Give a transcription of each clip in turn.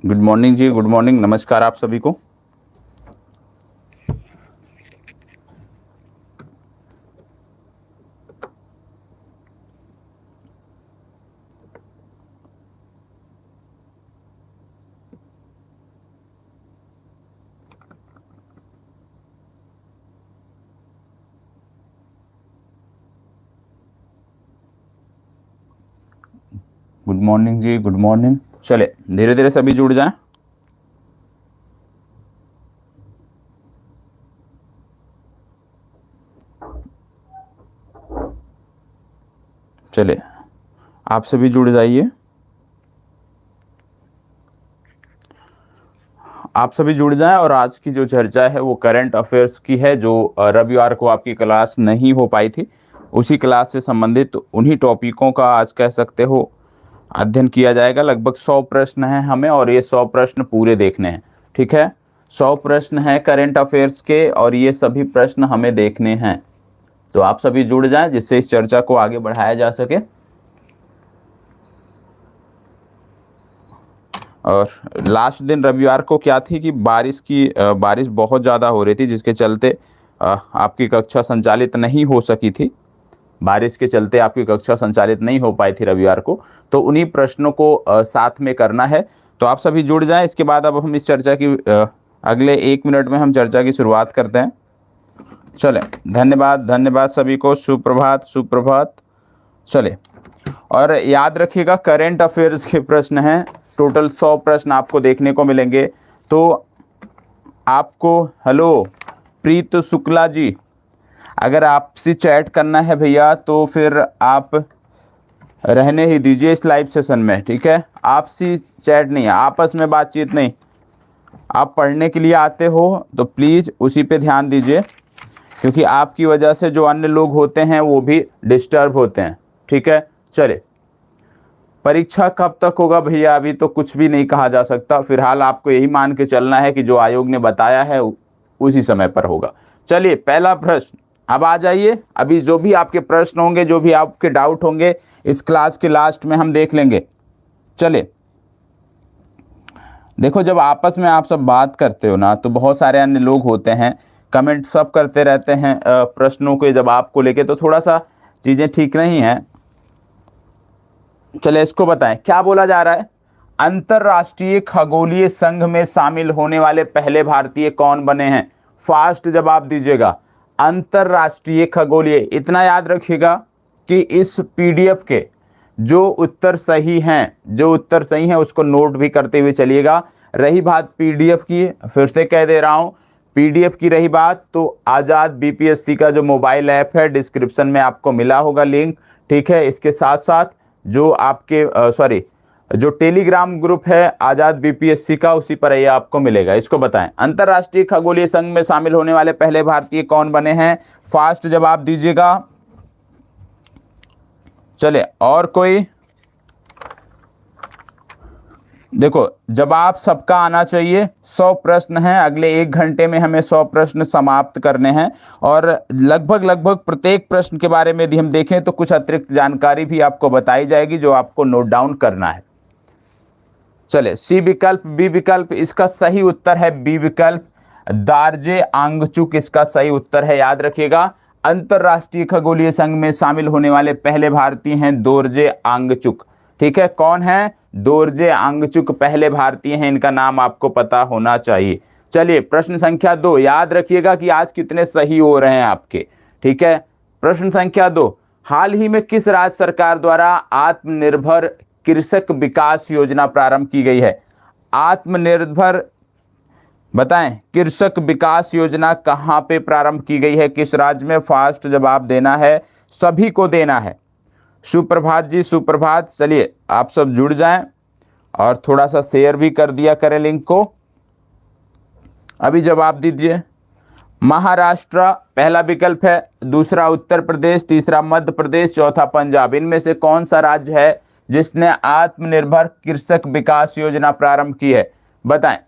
Good morning जी, good morning, नमस्कार आप सभी को। गुड मॉर्निंग जी, गुड मॉर्निंग। चले धीरे धीरे सभी जुड़ जाएं। चले आप सभी जुड़ जाइए, आप सभी जुड़ जाएं। और आज की जो चर्चा है वो करंट अफेयर्स की है, जो रविवार को आपकी क्लास नहीं हो पाई थी, उसी क्लास से संबंधित उन्हीं टॉपिकों का आज कह सकते हो अध्ययन किया जाएगा। लगभग 100 प्रश्न हैं हमें, और ये 100 प्रश्न पूरे देखने हैं। ठीक है, 100 प्रश्न हैं करंट अफेयर्स के, और ये सभी प्रश्न हमें देखने हैं। तो आप सभी जुड़ जाएं जिससे इस चर्चा को आगे बढ़ाया जा सके। और लास्ट दिन रविवार को क्या थी कि बारिश बहुत ज़्यादा हो रही थी, जिसके चलते आपकी कक्षा संचालित नहीं हो सकी थी। बारिश के चलते आपकी कक्षा संचालित नहीं हो पाई थी रविवार को। तो उन्हीं प्रश्नों को साथ में करना है। तो आप सभी जुड़ जाएं। इसके बाद अब हम इस चर्चा की अगले 1 मिनट में हम चर्चा की शुरुआत करते हैं। चले, धन्यवाद धन्यवाद सभी को। सुप्रभात सुप्रभात। चले, और याद रखिएगा करेंट अफेयर्स के प्रश्न हैं। टोटल 100 प्रश्न आपको देखने को मिलेंगे। तो आपको, हेलो प्रीत शुक्ला जी, अगर आपसे चैट करना है भैया तो फिर आप रहने ही दीजिए इस लाइव सेशन में। ठीक है, आपसी चैट नहीं है, आपस में बातचीत नहीं। आप पढ़ने के लिए आते हो तो प्लीज़ उसी पे ध्यान दीजिए, क्योंकि आपकी वजह से जो अन्य लोग होते हैं वो भी डिस्टर्ब होते हैं। ठीक है, चले, परीक्षा कब तक होगा भैया, अभी तो कुछ भी नहीं कहा जा सकता। फिलहाल आपको यही मान के चलना है कि जो आयोग ने बताया है उसी समय पर होगा। चलिए, पहला प्रश्न अब आ जाइए। अभी जो भी आपके प्रश्न होंगे, जो भी आपके डाउट होंगे, इस क्लास के लास्ट में हम देख लेंगे। चले, देखो, जब आपस में आप सब बात करते हो ना, तो बहुत सारे अन्य लोग होते हैं, कमेंट सब करते रहते हैं प्रश्नों के जवाब को लेके, तो थोड़ा सा चीज़ें ठीक नहीं हैं। चले, इसको बताएं क्या बोला जा रहा है। अंतरराष्ट्रीय खगोलीय संघ में शामिल होने वाले पहले भारतीय कौन बने हैं? फास्ट जवाब दीजिएगा। अंतरराष्ट्रीय खगोलीय, इतना याद रखिएगा कि इस पीडीएफ के जो उत्तर सही हैं उसको नोट भी करते हुए चलिएगा। रही बात पीडीएफ की, फिर से कह दे रहा हूं, पीडीएफ की रही बात, तो आज़ाद बीपीएससी का जो मोबाइल ऐप है, डिस्क्रिप्शन में आपको मिला होगा लिंक। ठीक है, इसके साथ साथ जो आपके जो टेलीग्राम ग्रुप है आज़ाद बीपीएससी का, उसी पर ये आपको मिलेगा। इसको बताएं, अंतरराष्ट्रीय खगोलीय संघ में शामिल होने वाले पहले भारतीय कौन बने हैं? फास्ट जवाब दीजिएगा। चले, और कोई? देखो, जवाब सबका आना चाहिए। 100 प्रश्न हैं, अगले 1 घंटे में हमें 100 प्रश्न समाप्त करने हैं। और लगभग प्रत्येक प्रश्न के बारे में यदि हम देखें तो कुछ अतिरिक्त जानकारी भी आपको बताई जाएगी, जो आपको नोट डाउन करना है। चले, सी विकल्प, बी विकल्प, इसका सही उत्तर है बी विकल्प, दार्जे आंगचुक इसका सही उत्तर है। याद रखिएगा, अंतरराष्ट्रीय खगोलीय संघ में शामिल होने वाले पहले भारतीय हैं दोरजे आंगचुक। ठीक है, कौन है? दोरजे आंगचुक पहले भारतीय हैं, इनका नाम आपको पता होना चाहिए। चलिए, प्रश्न संख्या 2, याद रखिएगा कि आज कितने सही हो रहे हैं आपके। ठीक है, प्रश्न संख्या 2, हाल ही में किस राज्य सरकार द्वारा आत्मनिर्भर कृषक विकास योजना प्रारंभ की गई है? आत्मनिर्भर, बताएं, कृषक विकास योजना कहां पे प्रारंभ की गई है, किस राज्य में? फास्ट जवाब देना है, सभी को देना है। सुप्रभात जी, सुप्रभात। चलिए, आप सब जुड़ जाएं और थोड़ा सा शेयर भी कर दिया करें लिंक को। अभी जवाब दीजिए। महाराष्ट्र पहला विकल्प है, दूसरा उत्तर प्रदेश, तीसरा मध्य प्रदेश, चौथा पंजाब। इनमें से कौन सा राज्य है जिसने आत्मनिर्भर कृषक विकास योजना प्रारंभ की है? बताएं,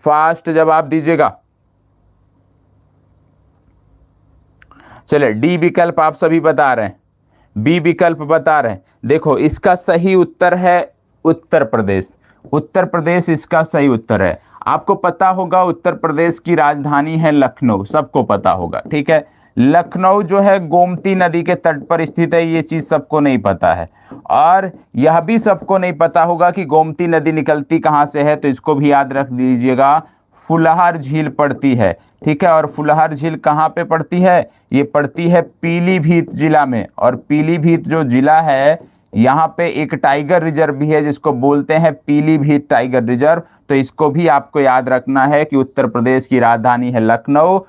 फास्ट जवाब दीजिएगा। चलिए, डी विकल्प आप सभी बता रहे हैं, बी विकल्प बता रहे हैं। देखो, इसका सही उत्तर है उत्तर प्रदेश। उत्तर प्रदेश इसका सही उत्तर है। आपको पता होगा उत्तर प्रदेश की राजधानी है लखनऊ, सबको पता होगा, ठीक है। लखनऊ जो है गोमती नदी के तट पर स्थित है, ये चीज सबको नहीं पता है। और यह भी सबको नहीं पता होगा कि गोमती नदी निकलती कहाँ से है, तो इसको भी याद रख दीजिएगा, फुलहर झील पड़ती है, ठीक है। और फुलहर झील कहाँ पे पड़ती है? ये पड़ती है पीलीभीत जिला में। और पीलीभीत जो जिला है, यहाँ पे एक टाइगर रिजर्व भी है जिसको बोलते हैं पीलीभीत टाइगर रिजर्व। तो इसको भी आपको याद रखना है कि उत्तर प्रदेश की राजधानी है लखनऊ,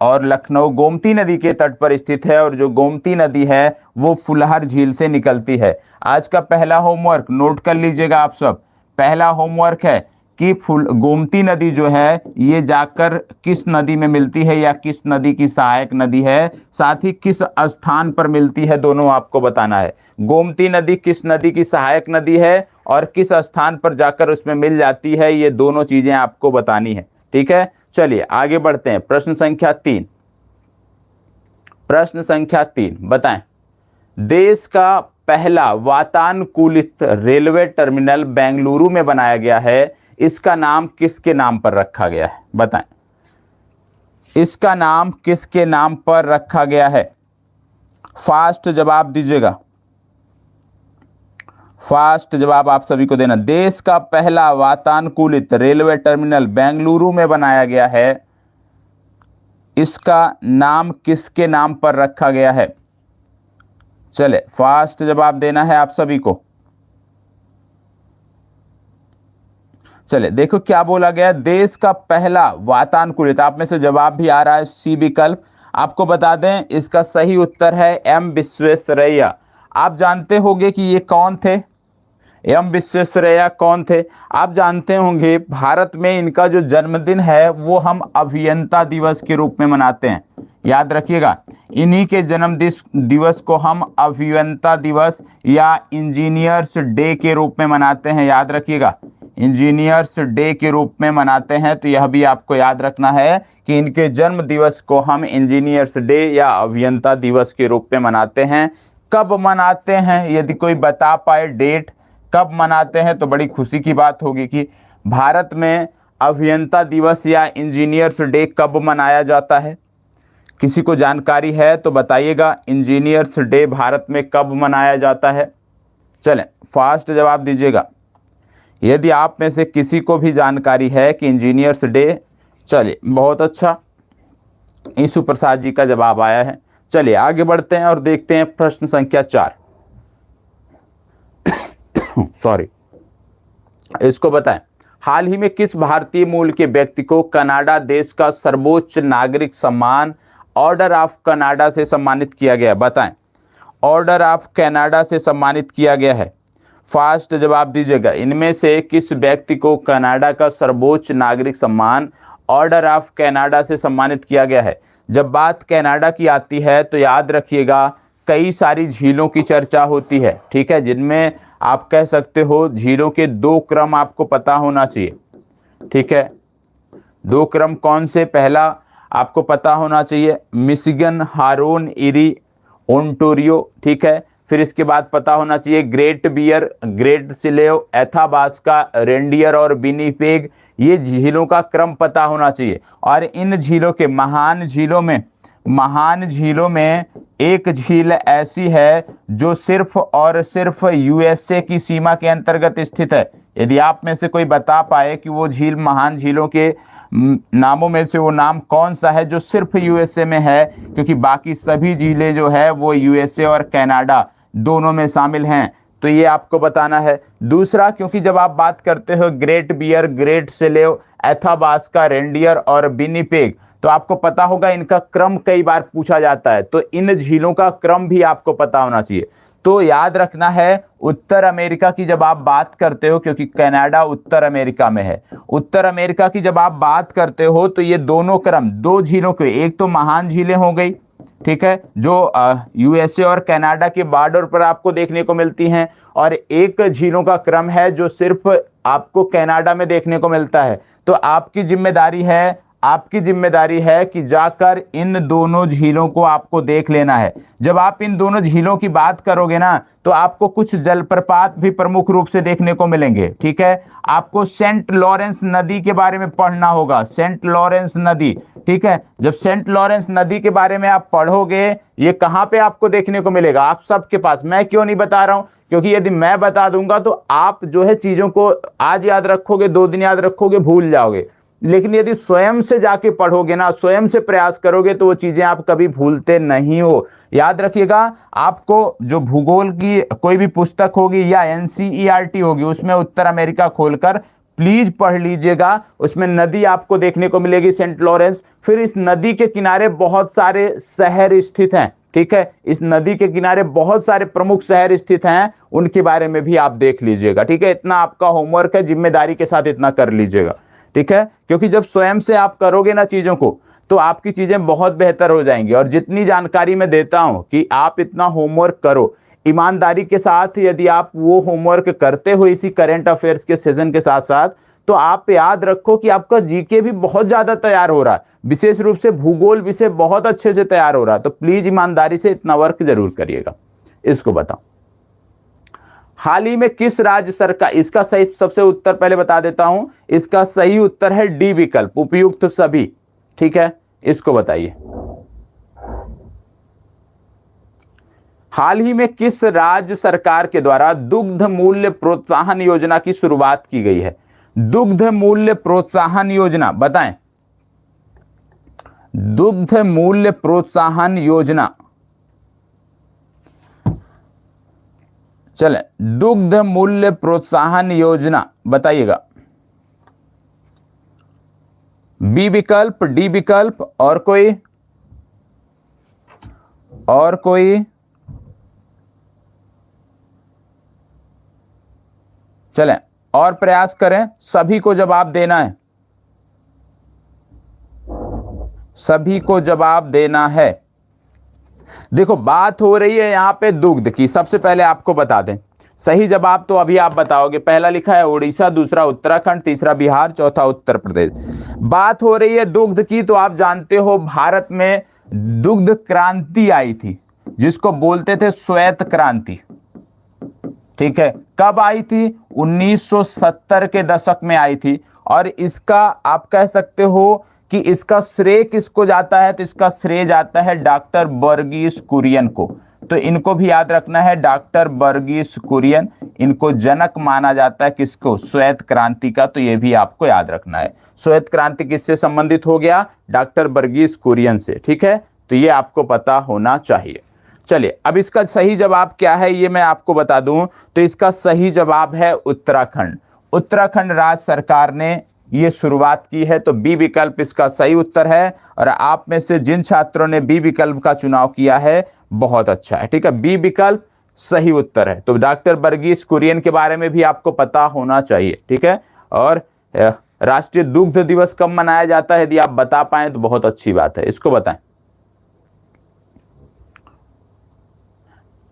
और लखनऊ गोमती नदी के तट पर स्थित है, और जो गोमती नदी है वो फुलहर झील से निकलती है। आज का पहला होमवर्क नोट कर लीजिएगा आप सब। पहला होमवर्क है कि गोमती नदी जो है ये जाकर किस नदी में मिलती है, या किस नदी की सहायक नदी है, साथ ही किस स्थान पर मिलती है, दोनों आपको बताना है। गोमती नदी किस नदी की सहायक नदी है और किस स्थान पर जाकर उसमें मिल जाती है, ये दोनों चीजें आपको बतानी है, ठीक है। चलिए आगे बढ़ते हैं। प्रश्न संख्या 3, प्रश्न संख्या 3 बताएं, देश का पहला वातानुकूलित रेलवे टर्मिनल बेंगलुरु में बनाया गया है, इसका नाम किसके नाम पर रखा गया है? बताएं, इसका नाम किसके नाम पर रखा गया है? फास्ट जवाब दीजिएगा, फास्ट जवाब आप सभी को देना। देश का पहला वातानुकूलित रेलवे टर्मिनल बेंगलुरु में बनाया गया है, इसका नाम किसके नाम पर रखा गया है? चले, फास्ट जवाब देना है आप सभी को। चले, देखो क्या बोला गया, देश का पहला वातानुकूलित, आप में से जवाब भी आ रहा है सी विकल्प। आपको बता दें इसका सही उत्तर है एम विश्वेश्वरैया। आप जानते होंगे कि ये कौन थे? एम विश्वेश्वरैया कौन थे? आप जानते होंगे भारत में इनका जो जन्मदिन है वो हम अभियंता दिवस के रूप में मनाते हैं, याद रखिएगा। इन्हीं के जन्म दिवस को हम अभियंता दिवस या इंजीनियर्स डे के रूप में मनाते हैं, याद रखिएगा, इंजीनियर्स डे के रूप में मनाते हैं। तो यह भी आपको याद रखना है कि इनके जन्म दिवस को हम इंजीनियर्स डे या अभियंता दिवस के रूप में मनाते हैं। कब मनाते हैं, यदि कोई बता पाए डेट कब मनाते हैं तो बड़ी खुशी की बात होगी कि भारत में अभियंता दिवस या इंजीनियर्स डे कब मनाया जाता है। किसी को जानकारी है तो बताइएगा, इंजीनियर्स डे भारत में कब मनाया जाता है? चलें, फास्ट जवाब दीजिएगा यदि आप में से किसी को भी जानकारी है कि इंजीनियर्स डे। चलिए, बहुत अच्छा, ईशु प्रसाद जी का जवाब आया है। चलिए आगे बढ़ते हैं और देखते हैं प्रश्न संख्या 4। सॉरी, इसको बताएं, हाल ही में किस भारतीय मूल के व्यक्ति को कनाडा देश का सर्वोच्च नागरिक सम्मान ऑर्डर ऑफ कनाडा से सम्मानित किया गया? बताएं, ऑर्डर ऑफ कनाडा से सम्मानित किया गया है। फास्ट जवाब दीजिएगा, इनमें से किस व्यक्ति को कनाडा का सर्वोच्च नागरिक सम्मान ऑर्डर ऑफ कनाडा से सम्मानित किया गया है? जब बात कनाडा की आती है तो याद रखिएगा कई सारी झीलों की चर्चा होती है, ठीक है, जिनमें आप कह सकते हो झीलों के 2 क्रम आपको पता होना चाहिए, ठीक है। 2 क्रम कौन से? पहला आपको पता होना चाहिए मिशिगन, हारोन, इरी, ओंटारियो, ठीक है। फिर इसके बाद पता होना चाहिए ग्रेट बियर, ग्रेट सिलेव, एथाबास्का, रेंडियर और विनिपेग। ये झीलों का क्रम पता होना चाहिए। और इन झीलों के महान झीलों में एक झील ऐसी है जो सिर्फ और सिर्फ यूएसए की सीमा के अंतर्गत स्थित है। यदि आप में से कोई बता पाए कि वो झील महान झीलों के नामों में से वो नाम कौन सा है जो सिर्फ यूएसए में है, क्योंकि बाकी सभी झीलें जो है वो यूएसए और कनाडा दोनों में शामिल हैं, तो ये आपको बताना है। दूसरा, क्योंकि जब आप बात करते हो ग्रेट बियर, ग्रेट सिलेव, एथाबास्का, रेंडियर और विनिपेग, तो आपको पता होगा इनका क्रम कई बार पूछा जाता है, तो इन झीलों का क्रम भी आपको पता होना चाहिए। तो याद रखना है उत्तर अमेरिका की जब आप बात करते हो, क्योंकि कनाडा उत्तर अमेरिका में है, उत्तर अमेरिका की जब आप बात करते हो तो ये दोनों क्रम 2 झीलों के, एक तो महान झीलें हो गई, ठीक है, जो यूएसए और कनाडा के बॉर्डर पर आपको देखने को मिलती हैं, और एक झीलों का क्रम है जो सिर्फ आपको कनाडा में देखने को मिलता है। तो आपकी जिम्मेदारी है कि जाकर इन दोनों झीलों को आपको देख लेना है। जब आप इन दोनों झीलों की बात करोगे ना, तो आपको कुछ जलप्रपात भी प्रमुख रूप से देखने को मिलेंगे। ठीक है, आपको सेंट लॉरेंस नदी के बारे में पढ़ना होगा, सेंट लॉरेंस नदी। ठीक है, जब सेंट लॉरेंस नदी के बारे में आप पढ़ोगे, ये कहाँ पे आपको देखने को मिलेगा? आप सबके पास। मैं क्यों नहीं बता रहा हूं? क्योंकि यदि मैं बता दूंगा तो आप जो है चीजों को आज याद रखोगे, 2 दिन याद रखोगे, भूल जाओगे। लेकिन यदि स्वयं से जाके पढ़ोगे ना, स्वयं से प्रयास करोगे, तो वो चीजें आप कभी भूलते नहीं हो। याद रखिएगा, आपको जो भूगोल की कोई भी पुस्तक होगी या एनसीईआरटी होगी, उसमें उत्तर अमेरिका खोलकर प्लीज पढ़ लीजिएगा। उसमें नदी आपको देखने को मिलेगी, सेंट लॉरेंस। फिर इस नदी के किनारे बहुत सारे शहर स्थित हैं। ठीक है, इस नदी के किनारे बहुत सारे प्रमुख शहर स्थित हैं, उनके बारे में भी आप देख लीजिएगा। ठीक है, इतना आपका होमवर्क है, जिम्मेदारी के साथ इतना कर लीजिएगा। ठीक है, क्योंकि जब स्वयं से आप करोगे ना चीजों को, तो आपकी चीजें बहुत बेहतर हो जाएंगी। और जितनी जानकारी मैं देता हूं कि आप इतना होमवर्क करो, ईमानदारी के साथ यदि आप वो होमवर्क करते हो इसी करंट अफेयर्स के सेशन के साथ साथ, तो आप याद रखो कि आपका जीके भी बहुत ज्यादा तैयार हो रहा है, विशेष रूप से भूगोल विषय बहुत अच्छे से तैयार हो रहा है। तो प्लीज ईमानदारी से इतना वर्क जरूर करिएगा। इसको बताओ, हाल ही में किस राज्य सरकार, इसका सही सबसे उत्तर पहले बता देता हूं, इसका सही उत्तर है डी विकल्प, उपयुक्त सभी। ठीक है, इसको बताइए, हाल ही में किस राज्य सरकार के द्वारा दुग्ध मूल्य प्रोत्साहन योजना की शुरुआत की गई है? दुग्ध मूल्य प्रोत्साहन योजना बताएं। दुग्ध मूल्य प्रोत्साहन योजना, चले, दुग्ध मूल्य प्रोत्साहन योजना बताइएगा। बी विकल्प, डी विकल्प, और कोई? चलें और प्रयास करें, सभी को जवाब देना है, सभी को जवाब देना है। देखो, बात हो रही है यहां पे दुग्ध की। सबसे पहले आपको बता दें, सही जवाब तो अभी आप बताओगे। पहला लिखा है उड़ीसा, दूसरा उत्तराखंड, तीसरा बिहार, चौथा उत्तर प्रदेश। बात हो रही है दुग्ध की, तो आप जानते हो भारत में दुग्ध क्रांति आई थी, जिसको बोलते थे श्वेत क्रांति। ठीक है, कब आई थी? 1970 के दशक में आई थी। और इसका आप कह सकते हो कि इसका श्रेय किसको जाता है? तो इसका श्रेय जाता है डॉक्टर वर्गीस कुरियन को। तो इनको भी याद रखना है, डॉक्टर वर्गीस कुरियन, इनको जनक माना जाता है किसको? श्वेत क्रांति का। तो ये भी आपको याद रखना है। श्वेत क्रांति किससे संबंधित हो गया? डॉक्टर वर्गीस कुरियन से। ठीक है, तो ये आपको पता होना चाहिए। चलिए, अब इसका सही जवाब क्या है ये मैं आपको बता दूं। तो इसका सही जवाब है उत्तराखंड। उत्तराखंड राज्य सरकार ने ये शुरुआत की है। तो बी विकल्प इसका सही उत्तर है। और आप में से जिन छात्रों ने बी विकल्प का चुनाव किया है, बहुत अच्छा है। ठीक है, बी विकल्प सही उत्तर है। तो डॉक्टर वर्गीस कुरियन के बारे में भी आपको पता होना चाहिए। ठीक है, और राष्ट्रीय दुग्ध दिवस कब मनाया जाता है? यदि आप बता पाए तो बहुत अच्छी बात है, इसको बताएं।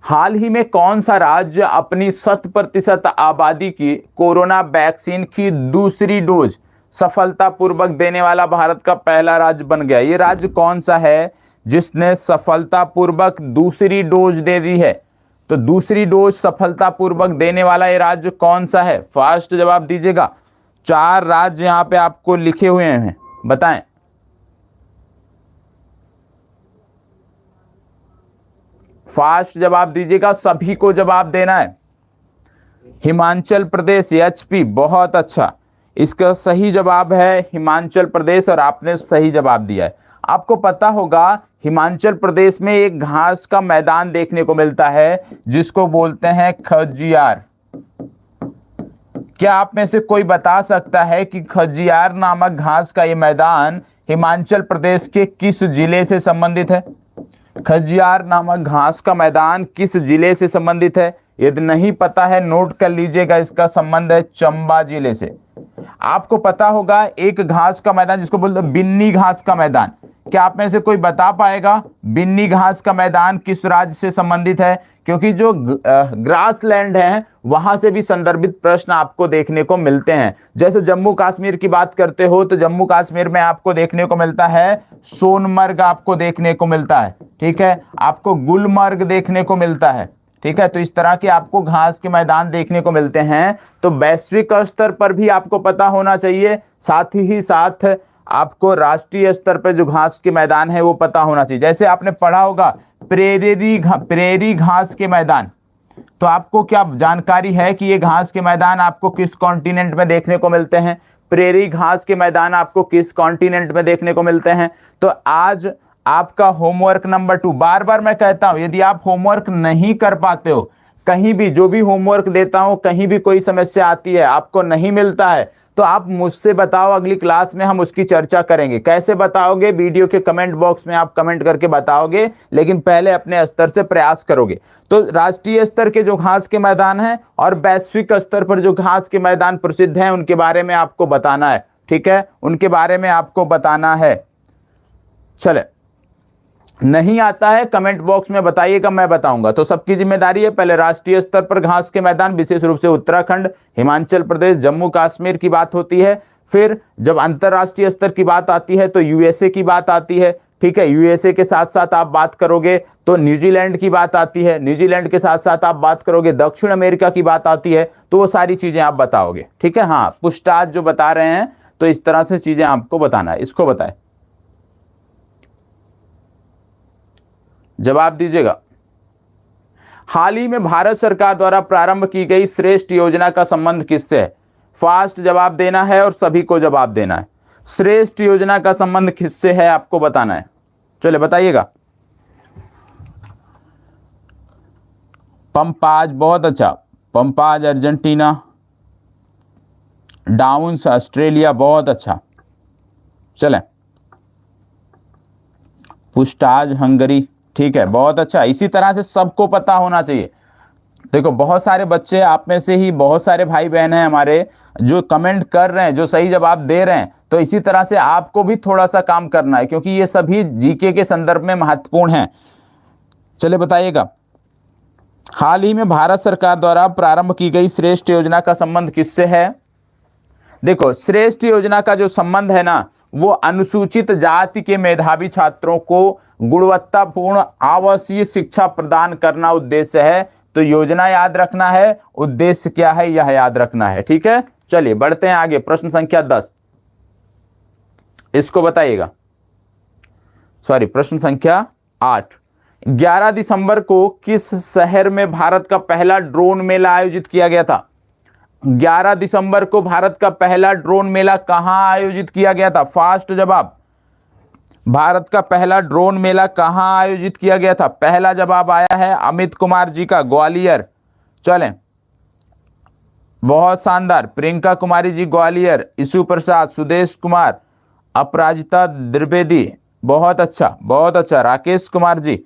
हाल ही में कौन सा राज्य अपनी 100% आबादी की कोरोना वैक्सीन की दूसरी डोज सफलतापूर्वक देने वाला भारत का पहला राज्य बन गया? ये राज्य कौन सा है जिसने सफलतापूर्वक दूसरी डोज दे दी है? तो दूसरी डोज सफलतापूर्वक देने वाला ये राज्य कौन सा है? फास्ट जवाब दीजिएगा। 4 राज्य यहां पे आपको लिखे हुए हैं, बताएं। फास्ट जवाब दीजिएगा, सभी को जवाब देना है। हिमाचल प्रदेश, एचपी, बहुत अच्छा। इसका सही जवाब है हिमाचल प्रदेश, और आपने सही जवाब दिया है। आपको पता होगा हिमाचल प्रदेश में एक घास का मैदान देखने को मिलता है जिसको बोलते हैं खजियार। क्या आप में से कोई बता सकता है कि खजियार नामक घास का ये मैदान हिमाचल प्रदेश के किस जिले से संबंधित है? खजियार नामक घास का मैदान किस जिले से संबंधित है? यदि नहीं पता है नोट कर लीजिएगा, इसका संबंध है चंबा जिले से। आपको पता होगा एक घास का मैदान जिसको बोलते हैं बिन्नी घास का मैदान, क्या आप में से कोई बता पाएगा बिन्नी घास का मैदान किस राज्य से संबंधित है? क्योंकि जो ग्रास लैंड है वहां से भी संदर्भित प्रश्न आपको देखने को मिलते हैं। जैसे जम्मू कश्मीर की बात करते हो तो जम्मू कश्मीर में आपको देखने को मिलता है सोनमर्ग, आपको देखने को मिलता है, ठीक है, आपको गुलमर्ग देखने को मिलता है, ठीक है। तो इस तरह के आपको घास के मैदान देखने को मिलते हैं। तो वैश्विक स्तर पर भी आपको पता होना चाहिए, साथ ही साथ आपको राष्ट्रीय स्तर पर जो घास के मैदान है वो पता होना चाहिए। जैसे आपने पढ़ा होगा प्रेरी घास के मैदान, तो आपको क्या जानकारी है कि ये घास के मैदान आपको किस कॉन्टिनेंट में देखने को मिलते हैं? प्रेरी घास के मैदान आपको किस कॉन्टिनेंट में देखने को मिलते हैं? तो आज आपका होमवर्क नंबर 2, बार बार मैं कहता हूं यदि आप होमवर्क नहीं कर पाते हो, कहीं भी जो भी होमवर्क देता हूं, कहीं भी कोई समस्या आती है, आपको नहीं मिलता है, तो आप मुझसे बताओ, अगली क्लास में हम उसकी चर्चा करेंगे। कैसे बताओगे? वीडियो के कमेंट बॉक्स में आप कमेंट करके बताओगे, लेकिन पहले अपने स्तर से प्रयास करोगे। तो राष्ट्रीय स्तर के जो घास के मैदान हैं और वैश्विक स्तर पर जो घास के मैदान प्रसिद्ध हैं उनके बारे में आपको बताना है, ठीक है, उनके बारे में आपको बताना है। चले, नहीं आता है कमेंट बॉक्स में बताइएगा, मैं बताऊंगा। तो सबकी जिम्मेदारी है, पहले राष्ट्रीय स्तर पर घास के मैदान विशेष रूप से उत्तराखंड, हिमाचल प्रदेश, जम्मू कश्मीर की बात होती है। फिर जब अंतरराष्ट्रीय स्तर की बात आती है तो यूएसए की बात आती है, ठीक है। यूएसए के साथ साथ आप बात करोगे तो न्यूजीलैंड की बात आती है, न्यूजीलैंड के साथ साथ आप बात करोगे दक्षिण अमेरिका की बात आती है, तो वो सारी चीजें आप बताओगे, ठीक है। हाँ, पूछताछ जो बता रहे हैं तो इस तरह से चीजें आपको बताना है। इसको बताएं, जवाब दीजिएगा। हाल ही में भारत सरकार द्वारा प्रारंभ की गई श्रेष्ठ योजना का संबंध किससे है? फास्ट जवाब देना है और सभी को जवाब देना है। श्रेष्ठ योजना का संबंध किससे है आपको बताना है। चलिए बताइएगा। पंपाज, बहुत अच्छा, पंपाज अर्जेंटीना, डाउन्स ऑस्ट्रेलिया, बहुत अच्छा। चलें, पुस्टाज हंगरी, ठीक है, बहुत अच्छा। इसी तरह से सबको पता होना चाहिए। देखो बहुत सारे बच्चे, आप में से ही बहुत सारे भाई बहन हैं हमारे जो कमेंट कर रहे हैं, जो सही जवाब दे रहे हैं, तो इसी तरह से आपको भी थोड़ा सा काम करना है, क्योंकि ये सभी जीके के संदर्भ में महत्वपूर्ण हैं। चलिए बताइएगा, हाल ही में भारत सरकार द्वारा प्रारंभ की गई श्रेष्ठ योजना का संबंध किससे है? देखो, श्रेष्ठ योजना का जो संबंध है ना, वो अनुसूचित जाति के मेधावी छात्रों को गुणवत्तापूर्ण आवासीय शिक्षा प्रदान करना उद्देश्य है। तो योजना याद रखना है, उद्देश्य क्या है यह याद रखना है, ठीक है। चलिए बढ़ते हैं आगे, प्रश्न संख्या 10, इसको बताइएगा। सॉरी, प्रश्न संख्या 8। 11 दिसंबर को किस शहर में भारत का पहला ड्रोन मेला आयोजित किया गया था? 11 दिसंबर को भारत का पहला ड्रोन मेला कहां आयोजित किया गया था? फास्ट जवाब, भारत का पहला ड्रोन मेला कहां आयोजित किया गया था? पहला जवाब आया है अमित कुमार जी का, ग्वालियर। चलें, बहुत शानदार, प्रियंका कुमारी जी ग्वालियर, ईशु प्रसाद, सुदेश कुमार, अपराजिता द्विवेदी, बहुत अच्छा बहुत अच्छा, राकेश कुमार जी।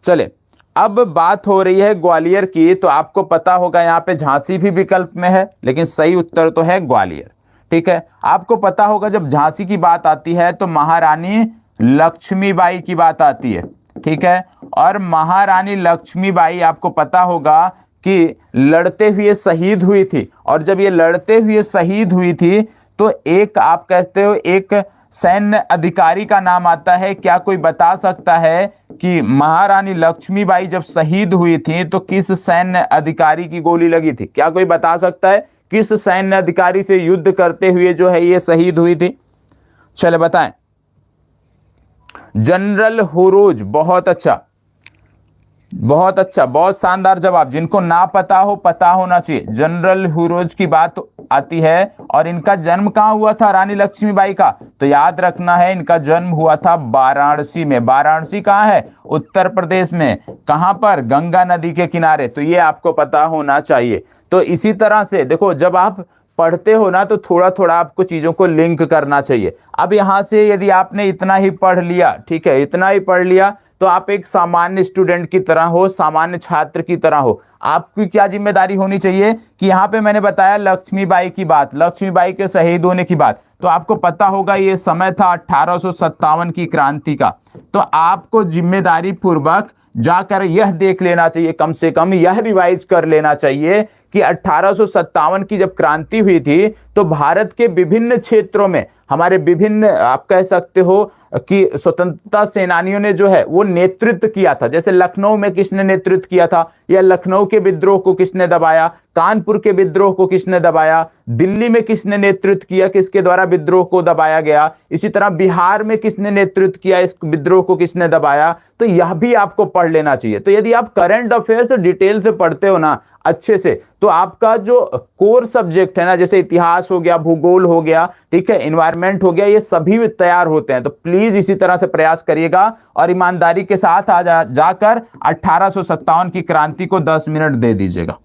चले, अब बात हो रही है ग्वालियर की, तो आपको पता होगा यहाँ पे झांसी भी विकल्प में है, लेकिन सही उत्तर तो है ग्वालियर, ठीक है। आपको पता होगा जब झांसी की बात आती है तो महारानी लक्ष्मीबाई की बात आती है, ठीक है। और महारानी लक्ष्मीबाई आपको पता होगा कि लड़ते हुए शहीद हुई थी, और जब ये लड़ते हुए शहीद हुई थी तो एक, आप कहते हो एक सैन्य अधिकारी का नाम आता है। क्या कोई बता सकता है कि महारानी लक्ष्मीबाई जब शहीद हुई थी तो किस सैन्य अधिकारी की गोली लगी थी? क्या कोई बता सकता है किस सैन्य अधिकारी से युद्ध करते हुए जो है ये शहीद हुई थी? चले बताएं। जनरल हुरूज, बहुत अच्छा बहुत अच्छा, बहुत शानदार जवाब। जिनको ना पता हो, पता होना चाहिए। जनरल हुरूज की बात आती है, और इनका जन्म कहाँ हुआ था रानी लक्ष्मीबाई का? तो याद रखना है, इनका जन्म हुआ था वाराणसी में। वाराणसी कहाँ है? उत्तर प्रदेश में। कहाँ पर? गंगा नदी के किनारे। तो ये आपको पता होना चाहिए। तो इसी तरह से देखो, जब आप पढ़ते हो ना तो थोड़ा थोड़ा आपको चीजों को लिंक करना चाहिए। अब यहां से यदि आपने इतना ही पढ़ लिया, ठीक है, इतना ही पढ़ लिया, तो आप एक सामान्य स्टूडेंट की तरह हो, सामान्य छात्र की तरह हो। आपकी क्या जिम्मेदारी होनी चाहिए कि यहाँ पे मैंने बताया लक्ष्मीबाई की बात, लक्ष्मीबाई के शहीद होने की बात, तो आपको पता होगा ये समय था 1857 की क्रांति का। तो आपको जिम्मेदारी पूर्वक जाकर यह देख लेना चाहिए, कम से कम यह रिवाइज कर लेना चाहिए कि 1857 की जब क्रांति हुई थी तो भारत के विभिन्न क्षेत्रों में हमारे विभिन्न, आप कह सकते हो कि स्वतंत्रता सेनानियों ने जो है वो नेतृत्व किया था। जैसे लखनऊ में किसने नेतृत्व किया था, या लखनऊ के विद्रोह को किसने दबाया, कानपुर के विद्रोह को किसने दबाया, दिल्ली में किसने नेतृत्व किया, किसके द्वारा विद्रोह को दबाया गया, इसी तरह बिहार में किसने नेतृत्व किया, इस विद्रोह को किसने दबाया। तो यह भी आपको पढ़ लेना चाहिए। तो यदि आप करंट अफेयर्स डिटेल से पढ़ते हो ना अच्छे से, तो आपका जो कोर सब्जेक्ट है ना, जैसे इतिहास हो गया, भूगोल हो गया, ठीक है, एनवायरनमेंट हो गया, ये सभी तैयार होते हैं। तो प्लीज इसी तरह से प्रयास करिएगा और ईमानदारी के साथ जाकर 1857 की क्रांति को 10 मिनट दे दीजिएगा।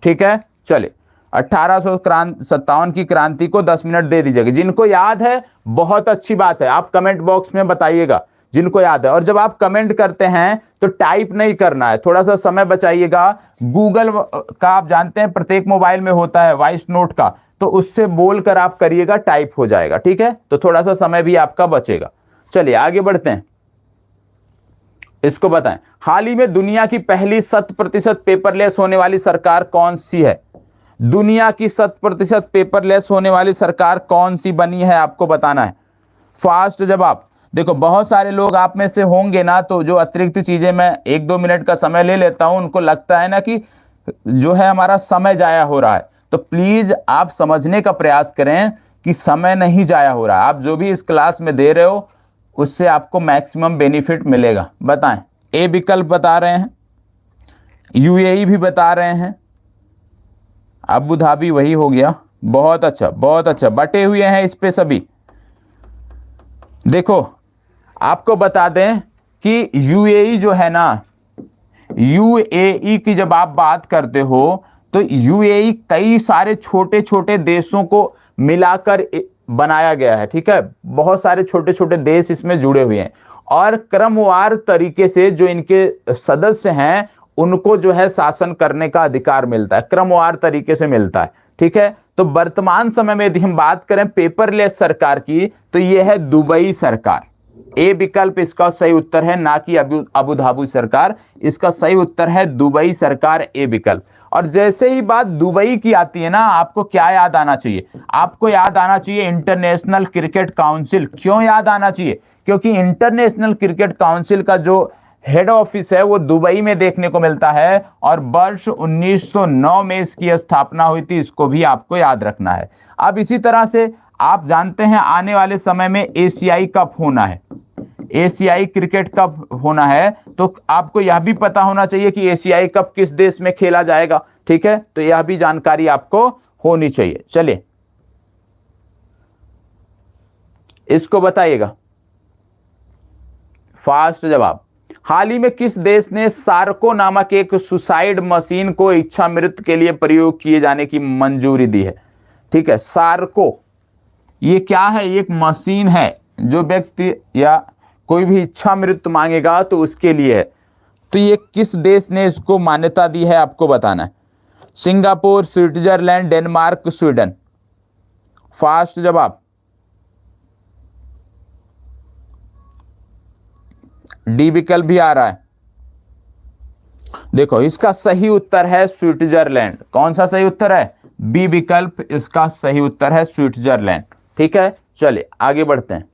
ठीक है, चलिए 1857 की क्रांति को 10 मिनट दे दीजिएगा। जिनको याद है बहुत अच्छी बात है, आप कमेंट बॉक्स में बताइएगा जिनको याद है। और जब आप कमेंट करते हैं तो टाइप नहीं करना है, थोड़ा सा समय बचाइएगा। गूगल का आप जानते हैं प्रत्येक मोबाइल में होता है वॉइस नोट का, तो उससे बोलकर आप करिएगा, टाइप हो जाएगा। ठीक है, तो थोड़ा सा समय भी आपका बचेगा। चलिए आगे बढ़ते हैं, इसको बताएं। हाल ही में दुनिया की पहली 100% पेपरलेस होने वाली सरकार कौन सी है? दुनिया की 100% पेपरलेस होने वाली सरकार कौन सी बनी है, आपको बताना है। फास्ट जवाब। देखो बहुत सारे लोग आप में से होंगे ना, तो जो अतिरिक्त चीजें मैं 1-2 मिनट का समय ले लेता हूं, उनको लगता है ना कि जो है हमारा समय जाया हो रहा है। तो प्लीज आप समझने का प्रयास करें कि समय नहीं जाया हो रहा है। आप जो भी इस क्लास में दे रहे हो उससे आपको मैक्सिमम बेनिफिट मिलेगा। बताएं। ए विकल्प बता रहे हैं, यूएई भी बता रहे हैं, अबू धाबी वही हो गया। बहुत अच्छा, बहुत अच्छा, बटे हुए हैं इस पे सभी। देखो आपको बता दें कि यूएई जो है ना, यूएई की जब आप बात करते हो तो यूएई कई सारे छोटे छोटे देशों को मिलाकर बनाया गया है। ठीक है, बहुत सारे छोटे छोटे देश इसमें जुड़े हुए हैं और क्रमवार तरीके से जो इनके सदस्य हैं उनको जो है शासन करने का अधिकार मिलता है, क्रमवार तरीके से मिलता है। ठीक है, तो वर्तमान समय में यदि हम बात करें पेपरलेस सरकार की, तो यह है दुबई सरकार। ए विकल्प इसका सही उत्तर है, ना कि अबू धाबी सरकार। इसका सही उत्तर है दुबई सरकार, ए विकल्प। और जैसे ही बात दुबई की आती है ना, आपको क्या याद आना चाहिए? आपको याद आना चाहिए इंटरनेशनल क्रिकेट काउंसिल। क्यों याद आना चाहिए? क्योंकि इंटरनेशनल क्रिकेट काउंसिल का जो हेड ऑफिस है वो दुबई में देखने को मिलता है और वर्ष 1909 में इसकी स्थापना हुई थी। इसको भी आपको याद रखना है। अब इसी तरह से आप जानते हैं आने वाले समय में एशियाई कप होना है, एशियाई क्रिकेट कप होना है, तो आपको यह भी पता होना चाहिए कि एशियाई कप किस देश में खेला जाएगा। ठीक है, तो यह भी जानकारी आपको होनी चाहिए। चलिए इसको बताइएगा। फास्ट जवाब। हाल ही में किस देश ने सार्को नामक एक सुसाइड मशीन को इच्छा मृत्यु के लिए प्रयोग किए जाने की मंजूरी दी है? ठीक है, सार्को ये क्या है? एक मशीन है जो व्यक्ति या कोई भी इच्छा मृत्यु मांगेगा तो उसके लिए है। तो ये किस देश ने इसको मान्यता दी है, आपको बताना है। Singapore, Switzerland, Denmark, Sweden. Fast जवाब। डी विकल्प भी आ रहा है। देखो इसका सही उत्तर है स्विट्जरलैंड। कौन सा सही उत्तर है? बी विकल्प इसका सही उत्तर है, स्विट्जरलैंड। ठीक है, चलिए आगे बढ़ते हैं।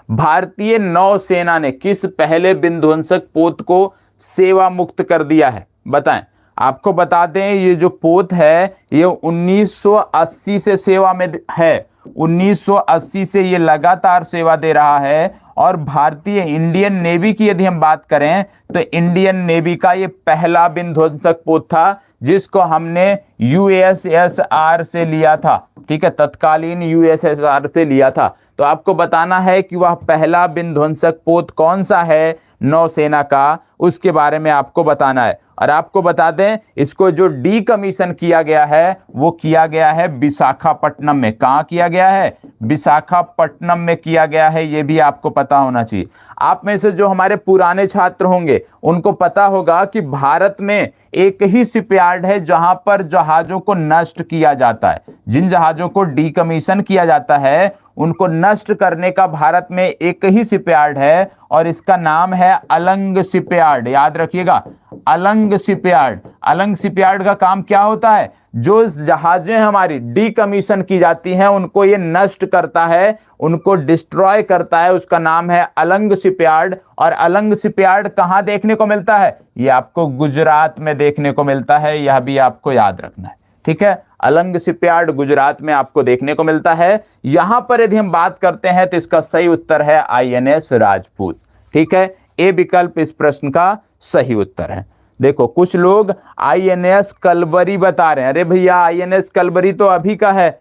भारतीय नौसेना ने किस पहले विध्वंसक पोत को सेवा मुक्त कर दिया है? बताएं। आपको बता दें ये जो पोत है ये 1980 से सेवा में है। 1980 से ये लगातार सेवा दे रहा है और भारतीय इंडियन नेवी की यदि हम बात करें तो इंडियन नेवी का ये पहला विध्वंसक पोत था जिसको हमने यूएसएसआर से लिया था। ठीक है, तत्कालीन यूएसएसआर से लिया था। तो आपको बताना है कि वह पहला विध्वंसक पोत कौन सा है। नौसेना का, उसके बारे में आपको बताना है। और आपको बता दें, इसको जो डीकमीशन किया गया है वो किया गया है विशाखापट्टनम में। कहाँ किया गया है? विशाखापट्टनम में किया गया है, ये भी आपको पता होना चाहिए। आप में से जो हमारे पुराने छात्र होंगे उनको पता होगा कि भारत में एक ही शिपयार्ड है जहां पर जहाजों को नष्ट किया जाता है। जिन जहाजों को डीकमीशन किया जाता है उनको नष्ट करने का भारत में एक ही शिपयार्ड है और इसका नाम है अलंग शिपयार्ड। याद रखिएगा, अलंग शिपयार्ड। अलंग शिपयार्ड का काम क्या होता है? जो जहाजें हमारी डीकमीशन की जाती हैं उनको ये नष्ट करता है, उनको डिस्ट्रॉय करता है, उसका नाम है अलंग शिपयार्ड। और अलंग शिपयार्ड कहां देखने को मिलता है? ये आपको गुजरात में देखने को मिलता है, यह भी आपको याद रखना है। ठीक है, अलंग शिपयार्ड गुजरात में आपको देखने को मिलता है। यहां पर यदि हम बात करते हैं तो इसका सही उत्तर है आईएनएस राजपूत। ठीक है, ए विकल्प इस प्रश्न का सही उत्तर है। देखो, कुछ लोग आईएनएस कलवरी बता रहे हैं। अरे भैया, आईएनएस कलवरी तो अभी का है।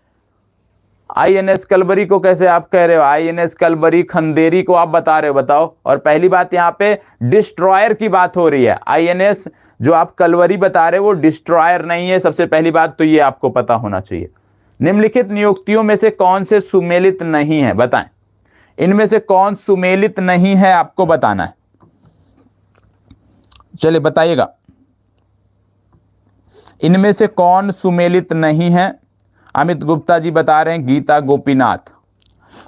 आईएनएस कलवरी को कैसे आप कह रहे हो? आईएनएस कलवरी खंदेरी को आप बता रहे हो, बताओ। और पहली बात, यहाँ पे डिस्ट्रॉयर की बात हो रही है। आईएनएस जो आप कलवरी बता रहे हो वो डिस्ट्रॉयर नहीं है। सबसे पहली बात तो ये आपको पता होना चाहिए। निम्नलिखित नियुक्तियों में से कौन से सुमेलित नहीं है? बताएं, इनमें से कौन सुमेलित नहीं है, आपको बताना है। चलिए बताइएगा, इनमें से कौन सुमेलित नहीं है? अमित गुप्ता जी बता रहे हैं गीता गोपीनाथ।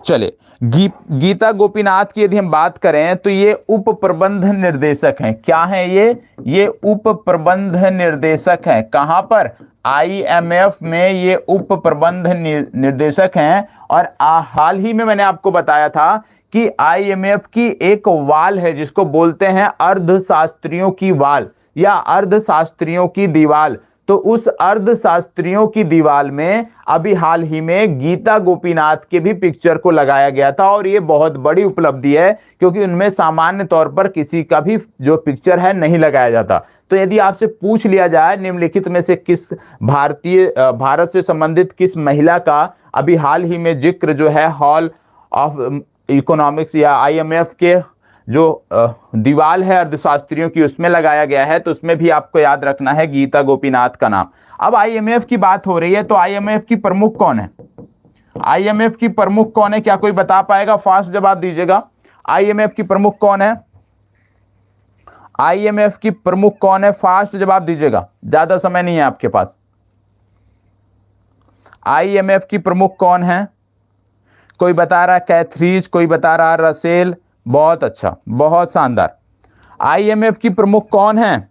चलिए, गीता गोपीनाथ की यदि हम बात करें तो ये उप प्रबंध निर्देशक हैं। क्या हैं ये उप प्रबंध निर्देशक हैं। कहां पर? आईएमएफ में ये उप प्रबंध निर्देशक हैं। और हाल ही में मैंने आपको बताया था कि आईएमएफ की एक वाल है जिसको बोलते हैं अर्धशास्त्रियों की वाल या अर्धशास्त्रियों की दीवाल। तो उस अर्धशास्त्रियों की दीवाल में अभी हाल ही में गीता गोपीनाथ के भी पिक्चर को लगाया गया था। और ये बहुत बड़ी उपलब्धि है क्योंकि उनमें सामान्य तौर पर किसी का भी जो पिक्चर है नहीं लगाया जाता। तो यदि आपसे पूछ लिया जाए निम्नलिखित में से किस भारत से संबंधित किस महिला का अभी हाल ही में जिक्र जो है हॉल ऑफ इकोनॉमिक्स या आईएमएफ के जो दीवाल है अर्थशास्त्रियों की उसमें लगाया गया है, तो उसमें भी आपको याद रखना है गीता गोपीनाथ का नाम। अब आईएमएफ की बात हो रही है तो आईएमएफ की प्रमुख कौन है? आईएमएफ की प्रमुख कौन है? क्या कोई बता पाएगा? फास्ट जवाब दीजिएगा। आईएमएफ की प्रमुख कौन है? आईएमएफ की प्रमुख कौन है? फास्ट जवाब दीजिएगा, ज्यादा समय नहीं है आपके पास। आईएमएफ की प्रमुख कौन है? कोई बता रहा है कैथरीज, कोई बता रहा है रसेल। बहुत अच्छा, बहुत शानदार। आईएमएफ की प्रमुख कौन है?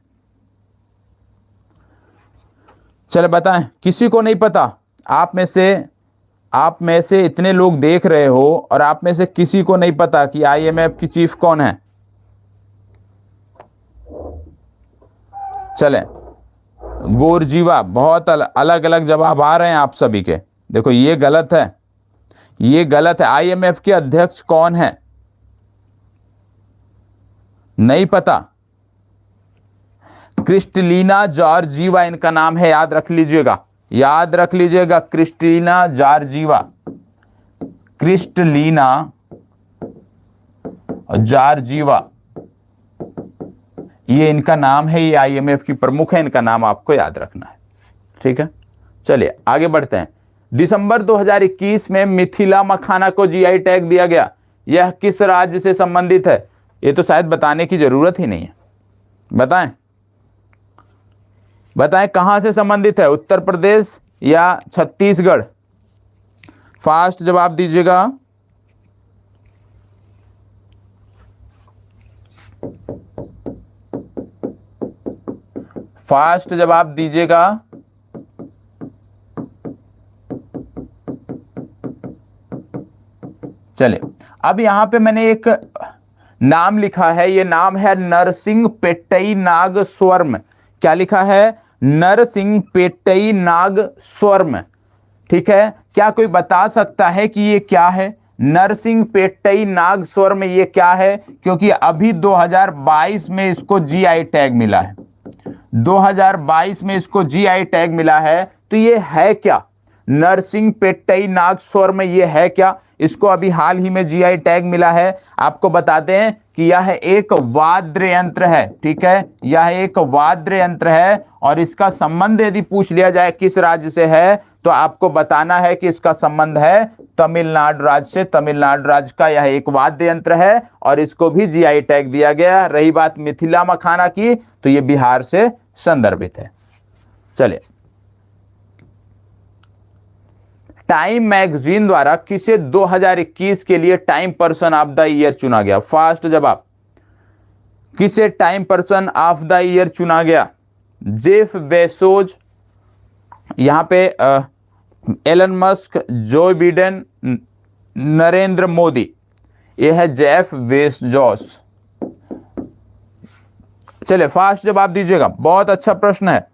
चलो बताएं, किसी को नहीं पता? आप में से इतने लोग देख रहे हो और आप में से किसी को नहीं पता कि आईएमएफ की चीफ कौन है? चलें, गोरजीवा। बहुत अलग अलग जवाब आ रहे हैं आप सभी के। देखो, ये गलत है, ये गलत है। आईएमएफ के अध्यक्ष कौन है? नहीं पता? क्रिस्टलीना जॉर्जीवा इनका नाम है, याद रख लीजिएगा, याद रख लीजिएगा। क्रिस्टलीना जॉर्जीवा, क्रिस्टलीना जॉर्जीवा, ये इनका नाम है। ये आईएमएफ की प्रमुख है, इनका नाम आपको याद रखना है। ठीक है, चलिए आगे बढ़ते हैं। दिसंबर 2021 में मिथिला मखाना को जीआई टैग दिया गया। यह किस राज्य से संबंधित है? ये तो शायद बताने की जरूरत ही नहीं है। बताएं, बताएं कहां से संबंधित है? उत्तर प्रदेश या छत्तीसगढ़? फास्ट जवाब दीजिएगा। फास्ट जवाब दीजिएगा। चलिए, अब यहां पे मैंने एक नाम लिखा है, ये नाम है नरसिंहपेट्टई नागस्वरम। क्या लिखा है? नरसिंहपेट्टई नागस्वरम। ठीक है, क्या कोई बता सकता है कि ये क्या है? नरसिंहपेट्टई नागस्वरम ये क्या है? क्योंकि अभी 2022 में इसको जीआई टैग मिला है। 2022 में इसको जीआई टैग मिला है। तो ये है क्या? नरसिंहपेट्टई नागस्वरम ये है क्या? इसको अभी हाल ही में जीआई टैग मिला है। आपको बताते हैं कि यह एक वाद्य यंत्र है, ठीक है, यह एक वाद्य यंत्र है और इसका संबंध यदि पूछ लिया जाए किस राज्य से है तो आपको बताना है कि इसका संबंध है तमिलनाडु राज्य से। तमिलनाडु राज्य का यह एक वाद्य यंत्र है और इसको भी जीआई टैग दिया गया। रही बात मिथिला मखाना की तो ये बिहार से संदर्भित है। चलिए, टाइम मैगजीन द्वारा किसे 2021 के लिए Time person of the year चुना गया? फास्ट जवाब, किसे Time person of the year चुना गया? जेफ बेजोस, यहां पे Elon Musk, Joe Biden, Narendra Modi. यह है जेफ बेजोस। चलिए फास्ट जवाब दीजिएगा, बहुत अच्छा प्रश्न है।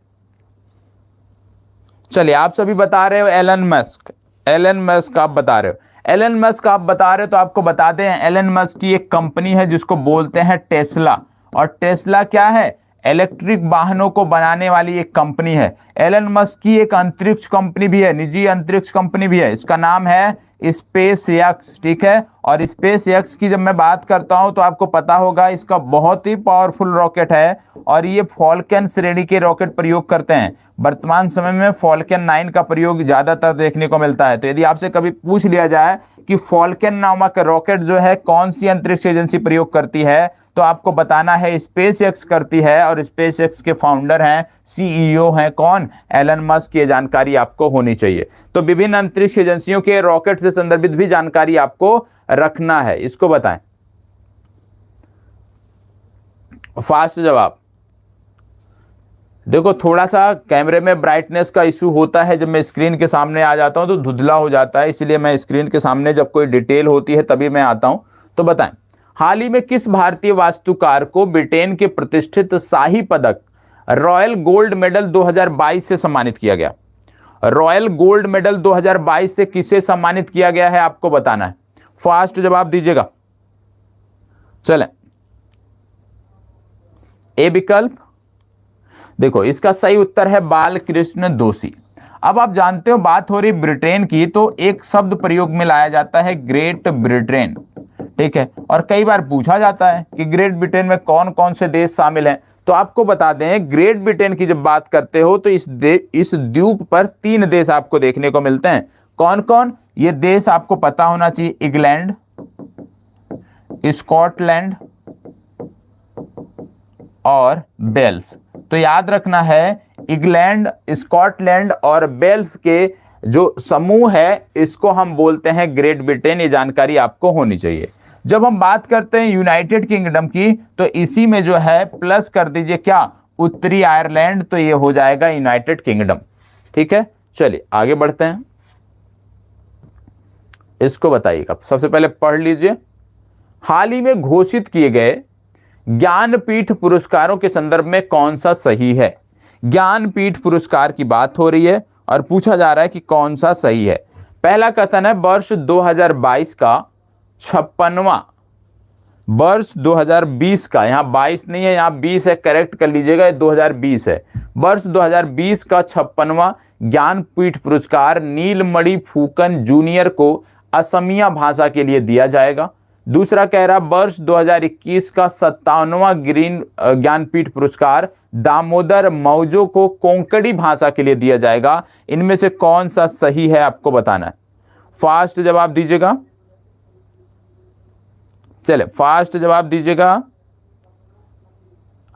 चलिए, आप सभी बता रहे हो एलन मस्क, एलन मस्क आप बता रहे हो, एलन मस्क आप बता रहे हो तो आपको बताते हैं एलन मस्क की एक कंपनी है जिसको बोलते हैं टेस्ला। और टेस्ला क्या है? इलेक्ट्रिक वाहनों को बनाने वाली एक कंपनी है। एलन मस्क की एक अंतरिक्ष कंपनी भी है, निजी अंतरिक्ष कंपनी भी है, इसका नाम है स्पेस एक्स, ठीक है। और स्पेस एक्स की जब मैं बात करता हूं तो आपको पता होगा इसका बहुत ही पावरफुल रॉकेट है और ये फॉल्कन श्रेणी के रॉकेट प्रयोग करते हैं। वर्तमान समय में फॉल्कन 9 का प्रयोग ज्यादातर देखने को मिलता है। तो यदि आपसे कभी पूछ लिया जाए कि फॉल्कन नामक रॉकेट जो है कौन सी अंतरिक्ष एजेंसी प्रयोग करती है तो आपको बताना है स्पेस एक्स करती है और स्पेस एक्स के फाउंडर हैं, सीईओ हैं कौन? Elon Musk. ये जानकारी आपको होनी चाहिए। तो विभिन्न अंतरिक्ष एजेंसियों के रॉकेट से संदर्भित भी जानकारी आपको रखना है, इसको बताएं। फास्ट जवाब, देखो थोड़ा सा कैमरे में ब्राइटनेस का इशू होता है, जब मैं स्क्रीन के सामने आ जाता हूं तो धुंधला हो जाता है, इसलिए मैं स्क्रीन के सामने जब कोई डिटेल होती है तभी मैं आता हूं। तो बताएं, हाल ही में किस भारतीय वास्तुकार को ब्रिटेन के प्रतिष्ठित शाही पदक रॉयल गोल्ड मेडल 2022 से सम्मानित किया गया? रॉयल गोल्ड मेडल 2022 से किसे सम्मानित किया गया है आपको बताना है। फास्ट जवाब दीजिएगा। चलें, ए विकल्प, देखो इसका सही उत्तर है बालकृष्ण दोषी। अब आप जानते हो बात हो रही ब्रिटेन की तो एक शब्द प्रयोग में लाया जाता है ग्रेट ब्रिटेन, ठीक है। और कई बार पूछा जाता है कि ग्रेट ब्रिटेन में कौन कौन से देश शामिल हैं, तो आपको बता दें ग्रेट ब्रिटेन की जब बात करते हो तो इस द्वीप पर 3 देश आपको देखने को मिलते हैं। कौन कौन? ये देश आपको पता होना चाहिए, इंग्लैंड, स्कॉटलैंड और वेल्स। तो याद रखना है इंग्लैंड, स्कॉटलैंड और वेल्स के जो समूह है इसको हम बोलते हैं ग्रेट ब्रिटेन। ये जानकारी आपको होनी चाहिए। जब हम बात करते हैं यूनाइटेड किंगडम की तो इसी में जो है प्लस कर दीजिए क्या? उत्तरी आयरलैंड, तो ये हो जाएगा यूनाइटेड किंगडम, ठीक है। चलिए आगे बढ़ते हैं, इसको बताइएगा। सबसे पहले पढ़ लीजिए, हाल ही में घोषित किए गए ज्ञानपीठ पुरस्कारों के संदर्भ में कौन सा सही है? ज्ञानपीठ पुरस्कार की बात हो रही है और पूछा जा रहा है कि कौन सा सही है। पहला कथन है वर्ष 2022 का 56वां, वर्ष 2020 का, यहां 22 नहीं है यहां 20 है, करेक्ट कर लीजिएगा, 2020 है। वर्ष 2020 का 56वां ज्ञानपीठ पुरस्कार नीलमणि फूकन जूनियर को असमिया भाषा के लिए दिया जाएगा। दूसरा कह रहा वर्ष 2021 का 57वां ग्रीन ज्ञानपीठ पुरस्कार दामोदर मौजो को कोंकणी भाषा के लिए दिया जाएगा। इनमें से कौन सा सही है आपको बताना है। फास्ट जवाब दीजिएगा, चले फास्ट जवाब दीजिएगा।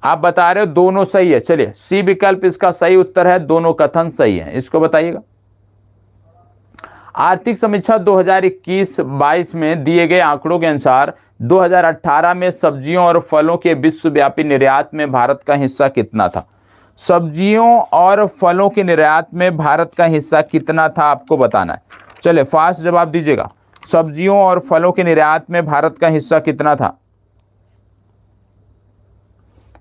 आप बता रहे हो दोनों सही है, चलिए सी विकल्प इसका सही उत्तर है, दोनों कथन सही है, इसको बताइएगा। आर्थिक समीक्षा 2021-22 में दिए गए आंकड़ों के अनुसार 2018 में सब्जियों और फलों के विश्वव्यापी निर्यात में भारत का हिस्सा कितना था? सब्जियों और फलों के निर्यात में भारत का हिस्सा कितना था आपको बताना है। चले फास्ट जवाब दीजिएगा, सब्जियों और फलों के निर्यात में भारत का हिस्सा कितना था?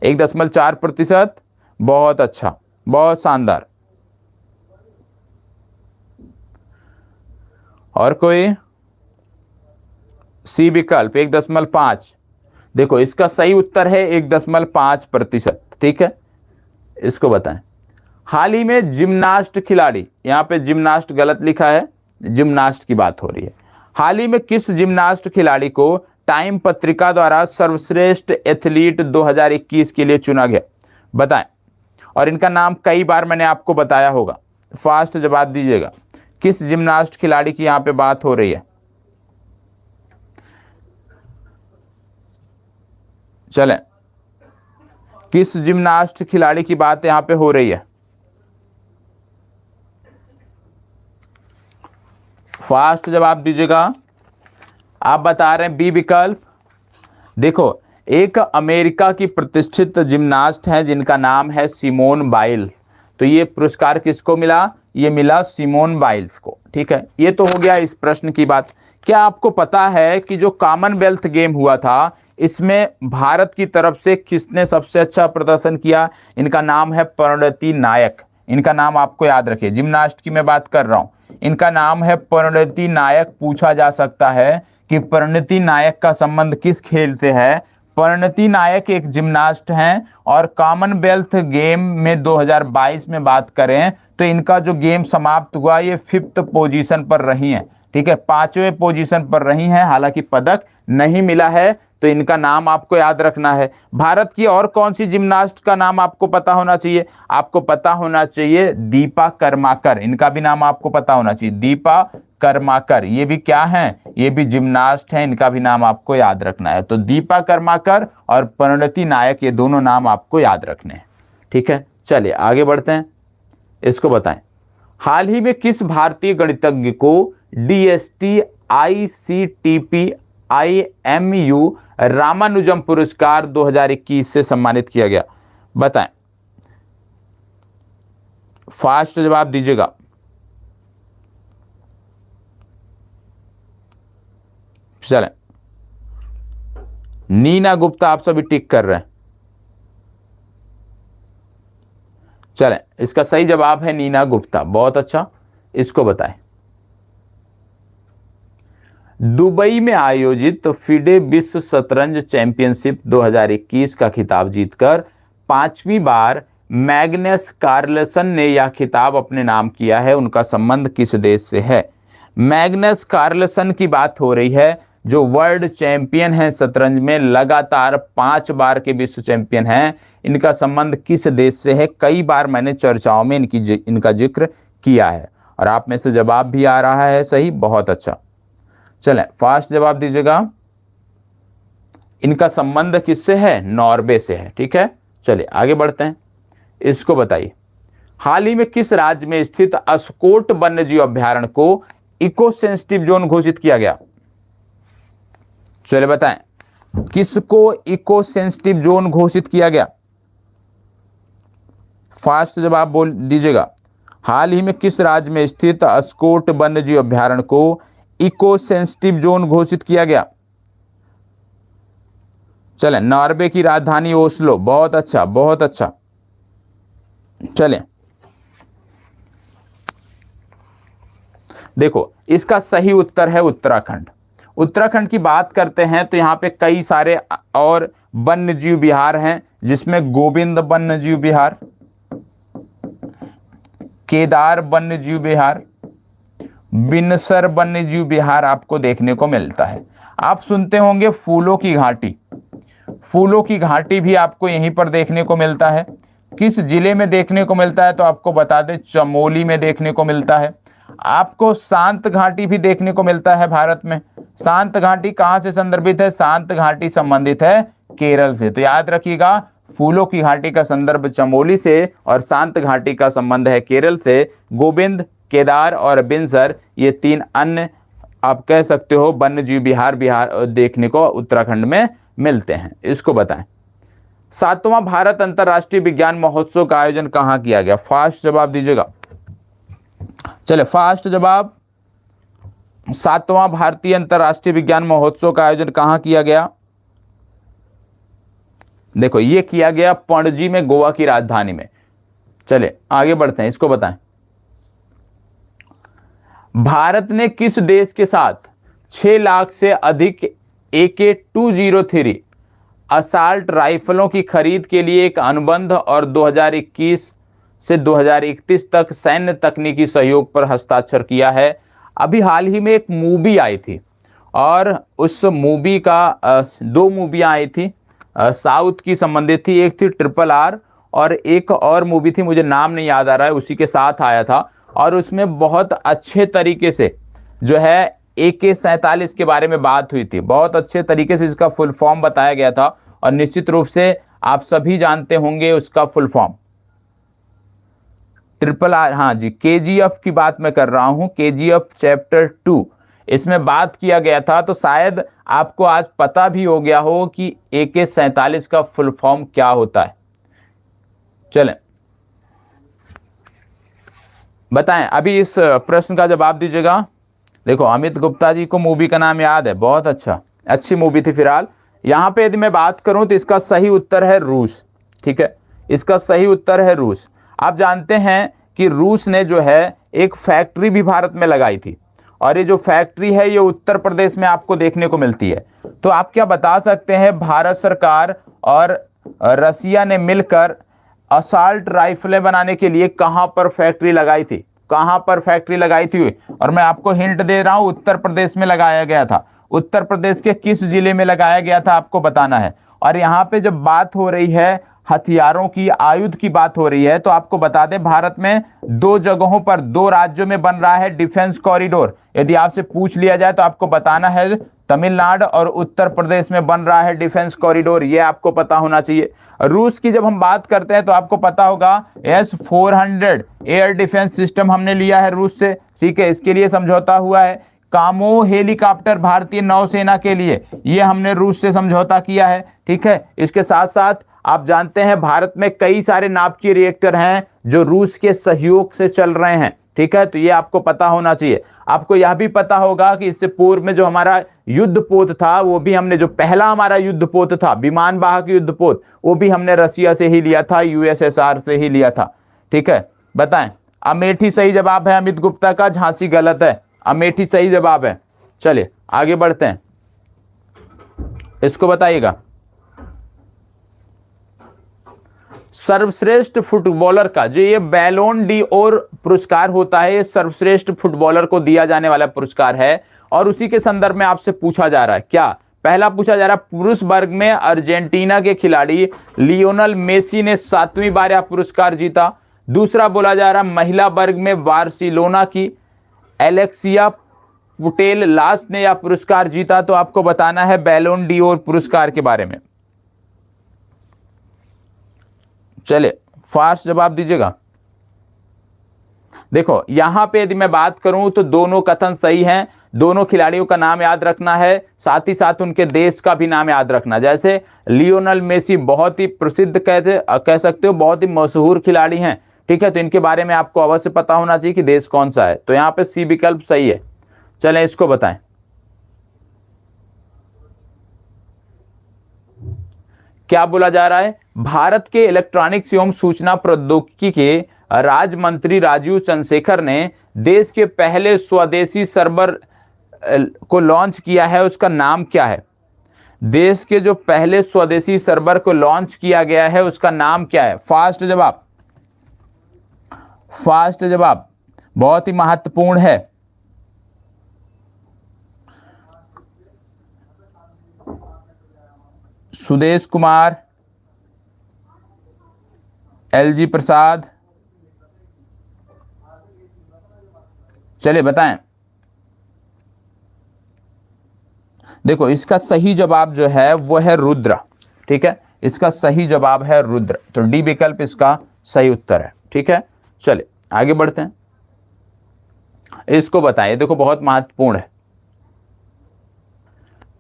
1.4%। बहुत अच्छा, बहुत शानदार। और कोई? सी विकल्प 1.5। देखो इसका सही उत्तर है 1.5%, ठीक है। इसको बताएं, हाल ही में जिम्नास्ट खिलाड़ी, यहां पे जिम्नास्ट गलत लिखा है, जिम्नास्ट की बात हो रही है। हाल ही में किस जिम्नास्ट खिलाड़ी को टाइम पत्रिका द्वारा सर्वश्रेष्ठ एथलीट 2021 के लिए चुना गया, बताएं। और इनका नाम कई बार मैंने आपको बताया होगा, फास्ट जवाब दीजिएगा। किस जिम्नास्ट खिलाड़ी की यहां पे बात हो रही है? चलें, किस जिम्नास्ट खिलाड़ी की बात यहां पे हो रही है? फास्ट जवाब दीजिएगा। आप बता रहे हैं बी विकल्प। देखो, एक अमेरिका की प्रतिष्ठित जिम्नास्ट है जिनका नाम है सिमोन बाइल्स। तो ये पुरस्कार किसको मिला? ये मिला सिमोन बाइल्स को। ठीक है, ये तो हो गया इस प्रश्न की बात। क्या आपको पता है कि जो कॉमनवेल्थ गेम हुआ था, इसमें भारत की तरफ से किसने सबसे अच्छा प्रदर्शन किया? इनका नाम है परिणति नायक। इनका नाम आपको याद रखिए, जिम्नास्ट की मैं बात कर रहा हूं, इनका नाम है परिणति नायक। पूछा जा सकता है कि परिणति नायक का संबंध किस खेल से है? परिणति नायक एक जिम्नास्ट हैं और कॉमनवेल्थ गेम में 2022 में बात करें तो इनका जो गेम समाप्त हुआ ये 5th पोजीशन पर रही हैं। ठीक है, 5वें पोजीशन पर रही हैं, हालांकि पदक नहीं मिला है। तो इनका नाम आपको याद रखना है। भारत की और कौन सी जिम्नास्ट का नाम आपको पता होना चाहिए? आपको पता होना चाहिए दीपा कर्माकर। इनका भी नाम आपको पता होना चाहिए, दीपा कर्माकर। ये भी क्या हैं? ये भी जिम्नास्ट हैं, इनका भी नाम आपको याद रखना है। तो दीपा कर्माकर और परिणति नायक, ये दोनों नाम आपको याद रखने हैं। ठीक है, चलिए आगे बढ़ते हैं, इसको बताएं। हाल ही में किस भारतीय गणितज्ञ को DST ICTP IMU रामानुजम पुरस्कार 2021 से सम्मानित किया गया, बताएं। फास्ट जवाब दीजिएगा। चलें, नीना गुप्ता, आप सभी टिक कर रहे हैं। चलें, इसका सही जवाब है नीना गुप्ता। बहुत अच्छा, इसको बताएं। दुबई में आयोजित फिडे विश्व शतरंज चैंपियनशिप 2021 का खिताब जीतकर 5वीं बार मैग्नस कार्लसन ने यह खिताब अपने नाम किया है, उनका संबंध किस देश से है? मैग्नस कार्लसन की बात हो रही है, जो वर्ल्ड चैंपियन हैं शतरंज में, लगातार 5 बार के विश्व चैंपियन हैं। इनका संबंध किस देश से है? कई बार मैंने चर्चाओं में इनका जिक्र किया है और आप में से जवाब भी आ रहा है सही। बहुत अच्छा, चलें फास्ट जवाब दीजिएगा। इनका संबंध किससे है? नॉर्वे से है। ठीक है, चलिए आगे बढ़ते हैं, इसको बताइए। हाल ही में किस राज्य में स्थित अस्कोट वन्यजीव अभ्यारण्य को इको सेंसिटिव जोन घोषित किया गया? चलिए बताएं, किसको इको सेंसिटिव जोन घोषित किया गया? फास्ट जवाब बोल दीजिएगा। हाल ही में किस राज्य में स्थित अस्कोट वन्यजीव अभ्यारण्य को इको सेंसिटिव जोन घोषित किया गया? चलें, नॉर्वे की राजधानी ओस्लो। बहुत अच्छा, बहुत अच्छा। चलें, देखो इसका सही उत्तर है उत्तराखंड। उत्तराखंड की बात करते हैं तो यहाँ पे कई सारे और वन्यजीव विहार हैं, जिसमें गोविंद वन्यजीव विहार, केदार वन्यजीव विहार, बिनसर वन्यजीव विहार आपको देखने को मिलता है। आप सुनते होंगे फूलों की घाटी। फूलों की घाटी भी आपको यहीं पर देखने को मिलता है। किस जिले में देखने को मिलता है? तो आपको बता दें, चमोली में देखने को मिलता है। आपको शांत घाटी भी देखने को मिलता है भारत में। शांत घाटी कहां से संदर्भित है? शांत घाटी संबंधित है केरल से। तो याद रखिएगा, फूलों की घाटी का संदर्भ चमोली से और शांत घाटी का संबंध है केरल से। गोविंद, केदार और बिनसर, ये 3 अन्य आप कह सकते हो वन्यजीव विहार देखने को उत्तराखंड में मिलते हैं। इसको बताएं। 7वां भारत अंतर्राष्ट्रीय विज्ञान महोत्सव का आयोजन कहां किया गया? फास्ट जवाब दीजिएगा। चले फास्ट जवाब। 7वां भारतीय अंतर्राष्ट्रीय विज्ञान महोत्सव का आयोजन कहां किया गया? देखो, ये किया गया पणजी में, गोवा की राजधानी में। चले आगे बढ़ते हैं, इसको बताएं। भारत ने किस देश के साथ 6 लाख से अधिक AK-203 असाल्ट राइफलों की खरीद के लिए एक अनुबंध और 2021 से 2031 तक सैन्य तकनीकी सहयोग पर हस्ताक्षर किया है? अभी हाल ही में एक मूवी आई थी, और उस मूवी का दो मूवियाँ आई थी, साउथ की संबंधित थी, एक थी RRR और एक और मूवी थी, मुझे नाम नहीं याद आ रहा है, उसी के साथ आया था। और उसमें बहुत अच्छे तरीके से जो है AK-47 के बारे में बात हुई थी, बहुत अच्छे तरीके से इसका फुल फॉर्म बताया गया था। और निश्चित रूप से आप सभी जानते होंगे उसका फुल फॉर्म, RRR, हाँ जी, KGF की बात मैं कर रहा हूं, KGF चैप्टर 2 इसमें बात किया गया था। तो शायद आपको आज पता भी हो गया हो कि AK-47 का फुल फॉर्म क्या होता है। चलें बताएं, अभी इस प्रश्न का जवाब दीजिएगा। देखो अमित गुप्ता जी को मूवी का नाम याद है, बहुत अच्छा, अच्छी मूवी थी। फिलहाल यहाँ पे यदि मैं बात करूं तो इसका सही उत्तर है रूस। ठीक है, इसका सही उत्तर है रूस। आप जानते हैं कि रूस ने जो है एक फैक्ट्री भी भारत में लगाई थी, और ये जो फैक्ट्री है ये उत्तर प्रदेश में आपको देखने को मिलती है। तो आप क्या बता सकते हैं, भारत सरकार और रसिया ने मिलकर असॉल्ट राइफलें बनाने के लिए कहां पर फैक्ट्री लगाई थी, कहां पर फैक्ट्री लगाई थी? और मैं आपको हिंट दे रहा हूं, उत्तर प्रदेश में लगाया गया था। उत्तर प्रदेश के किस जिले में लगाया गया था आपको बताना है। और यहाँ पे जब बात हो रही है हथियारों की, आयुध की बात हो रही है, तो आपको बता दें भारत में दो जगहों पर, दो राज्यों में बन रहा है डिफेंस कॉरिडोर। यदि आपसे पूछ लिया जाए तो आपको बताना है तमिलनाडु और उत्तर प्रदेश में बन रहा है डिफेंस कॉरिडोर, ये आपको पता होना चाहिए। रूस की जब हम बात करते हैं तो आपको पता होगा S-400 एयर डिफेंस सिस्टम हमने लिया है रूस से। ठीक है, इसके लिए समझौता हुआ है। कामो हेलीकॉप्टर भारतीय नौसेना के लिए, ये हमने रूस से समझौता किया है। ठीक है, इसके साथ साथ आप जानते हैं भारत में कई सारे नाभिकीय रिएक्टर हैं जो रूस के सहयोग से चल रहे हैं। ठीक है, तो ये आपको पता होना चाहिए। आपको यह भी पता होगा कि इससे पूर्व में जो हमारा युद्धपोत था, वो भी हमने, जो पहला हमारा युद्धपोत था विमान वाहक युद्धपोत, वो भी हमने रसिया से ही लिया था, USSR से ही लिया था। ठीक है, बताएं, अमेठी सही जवाब है अमित गुप्ता का, झांसी गलत है, अमेठी सही जवाब है। चलिए आगे बढ़ते हैं, इसको बताइएगा। सर्वश्रेष्ठ फुटबॉलर का जो ये बैलोन डी ओर पुरस्कार होता है, ये सर्वश्रेष्ठ फुटबॉलर को दिया जाने वाला पुरस्कार है। और उसी के संदर्भ में आपसे पूछा जा रहा है, क्या पहला पूछा जा रहा है, पुरुष वर्ग में अर्जेंटीना के खिलाड़ी लियोनल मेसी ने 7वीं बार यह पुरस्कार जीता। दूसरा बोला जा रहा है महिला वर्ग में बार्सिलोना की एलेक्सिया पुटेलास ने यह पुरस्कार जीता। तो आपको बताना है बैलोन डी ओर पुरस्कार के बारे में। चलिए फास्ट जवाब दीजिएगा। देखो यहां पे यदि मैं बात करूं तो दोनों कथन सही हैं, दोनों खिलाड़ियों का नाम याद रखना है, साथ ही साथ उनके देश का भी नाम याद रखना। जैसे लियोनल मेसी बहुत ही प्रसिद्ध कह सकते हो, बहुत ही मशहूर खिलाड़ी हैं। ठीक है, तो इनके बारे में आपको अवश्य पता होना चाहिए कि देश कौन सा है। तो यहां पे सी विकल्प सही है। चलें इसको बताएं, क्या बोला जा रहा है, भारत के इलेक्ट्रॉनिक्स एवं सूचना प्रौद्योगिकी के राज्य मंत्री राजीव चंद्रशेखर ने देश के पहले स्वदेशी सर्वर को लॉन्च किया है, उसका नाम क्या है? देश के जो पहले स्वदेशी सर्वर को लॉन्च किया गया है उसका नाम क्या है? फास्ट जवाब, फास्ट जवाब बहुत ही महत्वपूर्ण है। सुदेश कुमार, LG प्रसाद, चलिए बताएं। देखो इसका सही जवाब जो है वो है रुद्र। ठीक है, इसका सही जवाब है रुद्र, तो डी विकल्प इसका सही उत्तर है। ठीक है, चलिए आगे बढ़ते हैं, इसको बताएं। देखो बहुत महत्वपूर्ण है।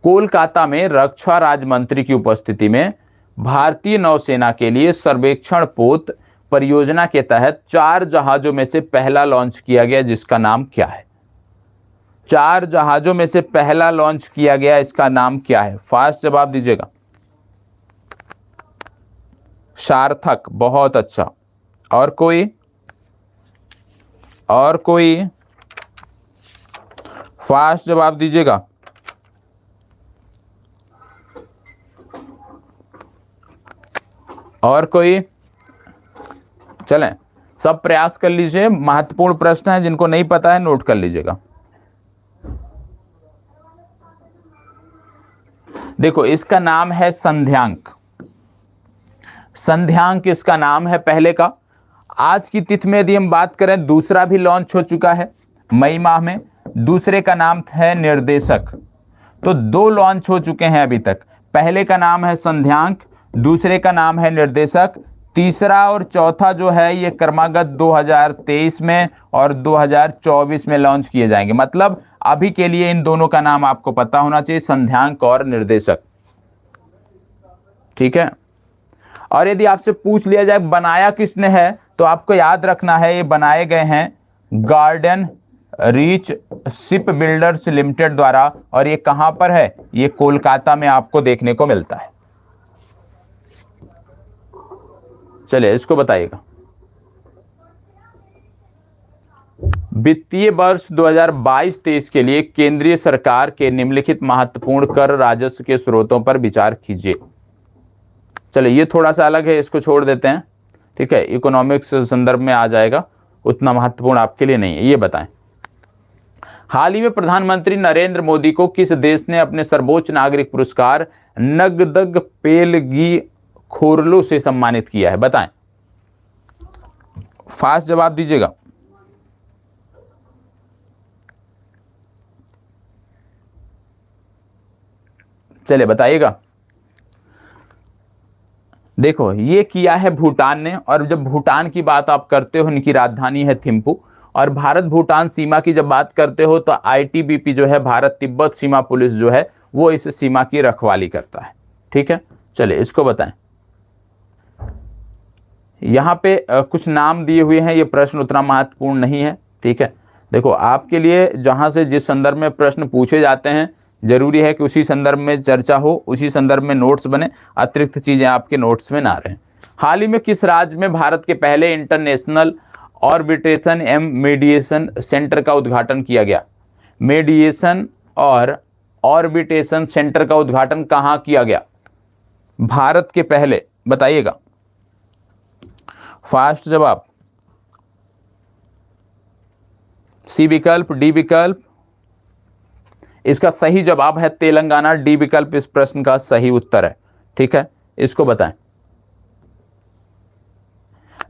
कोलकाता में रक्षा राज्य मंत्री की उपस्थिति में भारतीय नौसेना के लिए सर्वेक्षण पोत परियोजना के तहत 4 जहाजों में से पहला लॉन्च किया गया, जिसका नाम क्या है? 4 जहाजों में से पहला लॉन्च किया गया, इसका नाम क्या है? फास्ट जवाब दीजिएगा। सार्थक, बहुत अच्छा। और कोई? और कोई? फास्ट जवाब दीजिएगा। और कोई? चलें सब प्रयास कर लीजिए, महत्वपूर्ण प्रश्न है, जिनको नहीं पता है नोट कर लीजिएगा। देखो इसका नाम है संध्यांक। संध्यांक इसका नाम है पहले का। आज की तिथि में यदि हम बात करें, दूसरा भी लॉन्च हो चुका है मई माह में। दूसरे का नाम है निर्देशक। तो दो लॉन्च हो चुके हैं अभी तक। पहले का नाम है संध्यांक, दूसरे का नाम है निर्देशक। तीसरा और चौथा जो है ये क्रमागत 2023 में और 2024 में लॉन्च किए जाएंगे। मतलब अभी के लिए इन दोनों का नाम आपको पता होना चाहिए, संध्यांक और निर्देशक। ठीक है। और यदि आपसे पूछ लिया जाए बनाया किसने है, तो आपको याद रखना है ये बनाए गए हैं garden reach ship builders limited द्वारा। और ये कहां पर है? ये कोलकाता में आपको देखने को मिलता है। चलिए इसको बताइएगा। वित्तीय वर्ष 2022-23 के लिए केंद्रीय सरकार के निम्नलिखित महत्वपूर्ण कर राजस्व के स्रोतों पर विचार कीजिए। चलिए ये थोड़ा सा अलग है, इसको छोड़ देते हैं। ठीक है, इकोनॉमिक्स संदर्भ में आ जाएगा, उतना महत्वपूर्ण आपके लिए नहीं है। ये बताएं, हाल ही में प्रधानमंत्री नरेंद्र मोदी को किस देश ने अपने सर्वोच्च नागरिक पुरस्कार नगदग पेलगी खोरलो से सम्मानित किया है? बताएं, फास्ट जवाब दीजिएगा। चलिए बताइएगा। देखो ये किया है भूटान ने। और जब भूटान की बात आप करते हो, इनकी राजधानी है थिम्पू। और भारत भूटान सीमा की जब बात करते हो तो आईटीबीपी जो है, भारत तिब्बत सीमा पुलिस जो है, वो इस सीमा की रखवाली करता है। ठीक है, चलिए इसको बताएं। यहाँ पे कुछ नाम दिए हुए हैं, ये प्रश्न उतना महत्वपूर्ण नहीं है। ठीक है, देखो आपके लिए जहाँ से जिस संदर्भ में प्रश्न पूछे जाते हैं, जरूरी है कि उसी संदर्भ में चर्चा हो, उसी संदर्भ में नोट्स बने, अतिरिक्त चीजें आपके नोट्स में ना रहें। हाल ही में किस राज्य में भारत के पहले international arbitration and mediation centre का उद्घाटन किया गया? मीडिएशन और ऑर्बिट्रेशन सेंटर का उद्घाटन कहाँ किया गया भारत के पहले? बताइएगा, फास्ट जवाब। सी विकल्प, डी विकल्प? इसका सही जवाब है तेलंगाना। डी विकल्प इस प्रश्न का सही उत्तर है। ठीक है, इसको बताएं।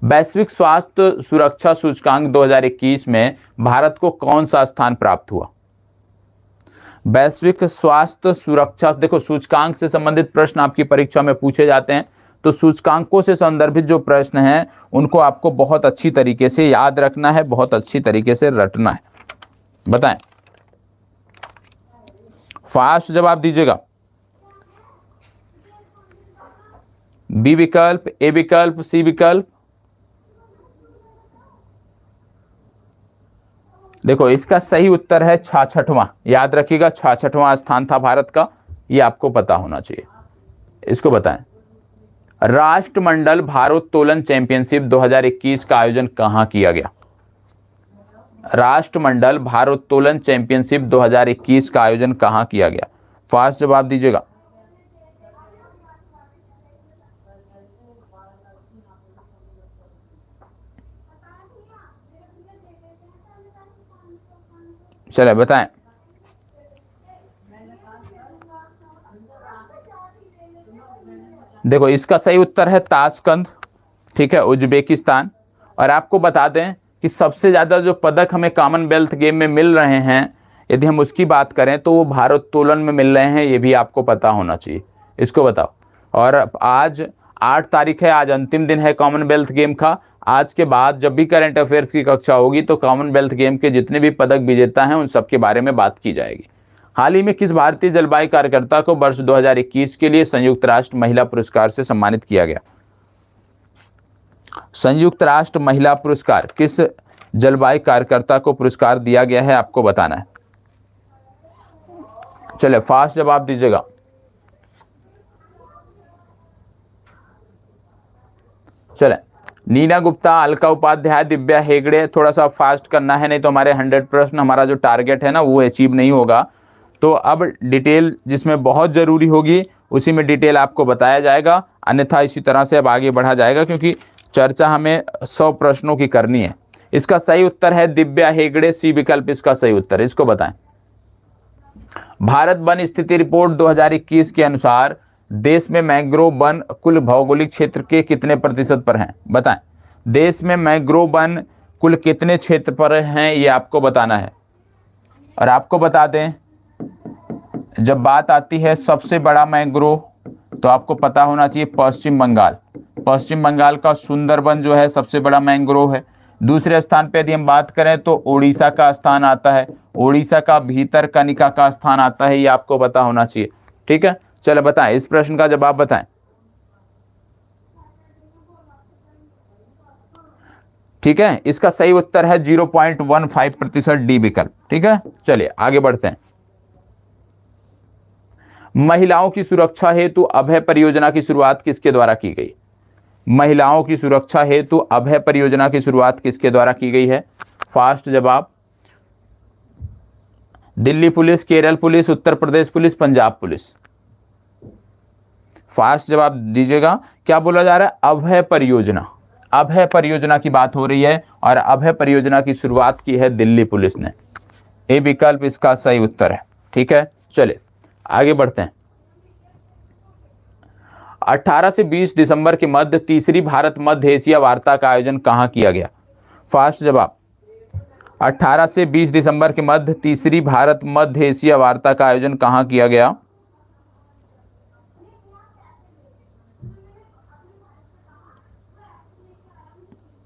वैश्विक स्वास्थ्य सुरक्षा सूचकांक 2021 में भारत को कौन सा स्थान प्राप्त हुआ? वैश्विक स्वास्थ्य सुरक्षा, देखो सूचकांक से संबंधित प्रश्न आपकी परीक्षा में पूछे जाते हैं, तो सूचकांकों से संदर्भित जो प्रश्न हैं उनको आपको बहुत अच्छी तरीके से याद रखना है, बहुत अच्छी तरीके से रटना है। बताएं, फास्ट जवाब दीजिएगा। बी विकल्प, ए विकल्प, सी विकल्प? देखो इसका सही उत्तर है 66वां। याद रखिएगा, 66वां स्थान था भारत का, ये आपको पता होना चाहिए। इसको बताएं, राष्ट्रमंडल भारोत्तोलन चैंपियनशिप 2021 का आयोजन कहां किया गया? राष्ट्रमंडल भारोत्तोलन चैंपियनशिप 2021 का आयोजन कहां किया गया? फास्ट जवाब दीजिएगा। चलिए बताएं। देखो इसका सही उत्तर है ताशकंद। ठीक है, उज्बेकिस्तान। और आपको बता दें कि सबसे ज़्यादा जो पदक हमें कॉमनवेल्थ गेम में मिल रहे हैं, यदि हम उसकी बात करें तो वो भारोत्तोलन में मिल रहे हैं, ये भी आपको पता होना चाहिए। इसको बताओ। और आज 8 तारीख है, आज अंतिम दिन है कॉमनवेल्थ गेम का। आज के बाद जब भी करंट अफेयर्स की कक्षा होगी तो कॉमनवेल्थ गेम के जितने भी पदक विजेता हैं उन सब के बारे में बात की जाएगी। हाल ही में किस भारतीय जलवायु कार्यकर्ता को वर्ष 2021 के लिए संयुक्त राष्ट्र महिला पुरस्कार से सम्मानित किया गया? संयुक्त राष्ट्र महिला पुरस्कार किस जलवायु कार्यकर्ता को पुरस्कार दिया गया है, आपको बताना है। चलिए फास्ट जवाब दीजिएगा। चले, नीना गुप्ता, अलका उपाध्याय, दिव्या हेगड़े? थोड़ा सा फास्ट करना है, नहीं तो हमारे 100 प्रश्न, हमारा जो टारगेट है ना वो अचीव नहीं होगा। तो अब डिटेल जिसमें बहुत ज़रूरी होगी उसी में डिटेल आपको बताया जाएगा, अन्यथा इसी तरह से अब आगे बढ़ा जाएगा, क्योंकि चर्चा हमें 100 प्रश्नों की करनी है। इसका सही उत्तर है दिव्या हेगड़े। सी विकल्प इसका सही उत्तर है। इसको बताएं। भारत वन स्थिति रिपोर्ट 2021 के अनुसार देश में मैंग्रोव वन कुल भौगोलिक क्षेत्र के कितने प्रतिशत पर हैं? बताएं। देश में मैंग्रोव वन कुल कितने क्षेत्र पर हैं, ये आपको बताना है। और आपको बता दें, जब बात आती है सबसे बड़ा मैंग्रोव, तो आपको पता होना चाहिए पश्चिम बंगाल। पश्चिम बंगाल का सुंदरबन जो है सबसे बड़ा मैंग्रोव है। दूसरे स्थान पे यदि हम बात करें तो उड़ीसा का स्थान आता है। उड़ीसा का भीतरकनिका का स्थान आता है, ये आपको पता होना चाहिए। ठीक है, चलो बताएं, इस प्रश्न का जवाब बताएं। ठीक है, इसका सही उत्तर है 0.15% डी विकल्प। ठीक है, चलिए आगे बढ़ते हैं। महिलाओं की सुरक्षा हेतु अभय परियोजना की शुरुआत किसके द्वारा की गई? महिलाओं की सुरक्षा हेतु अभय परियोजना की शुरुआत किसके द्वारा की गई है? फास्ट जवाब, Delhi police, Kerala police, Uttar Pradesh police, Punjab police. Fast जवाब दीजिएगा। क्या बोला जा रहा है? अभय परियोजना। अभय परियोजना की बात हो रही है और अभय परियोजना की शुरुआत की है दिल्ली पुलिस ने। ए विकल्प इसका सही उत्तर है। ठीक है, चलिए आगे बढ़ते हैं। 18 से 20 दिसंबर के मध्य तीसरी भारत मध्य एशिया वार्ता का आयोजन कहां किया गया? फास्ट जवाब, 18 से 20 दिसंबर के मध्य तीसरी भारत मध्य एशिया वार्ता का आयोजन कहां किया गया?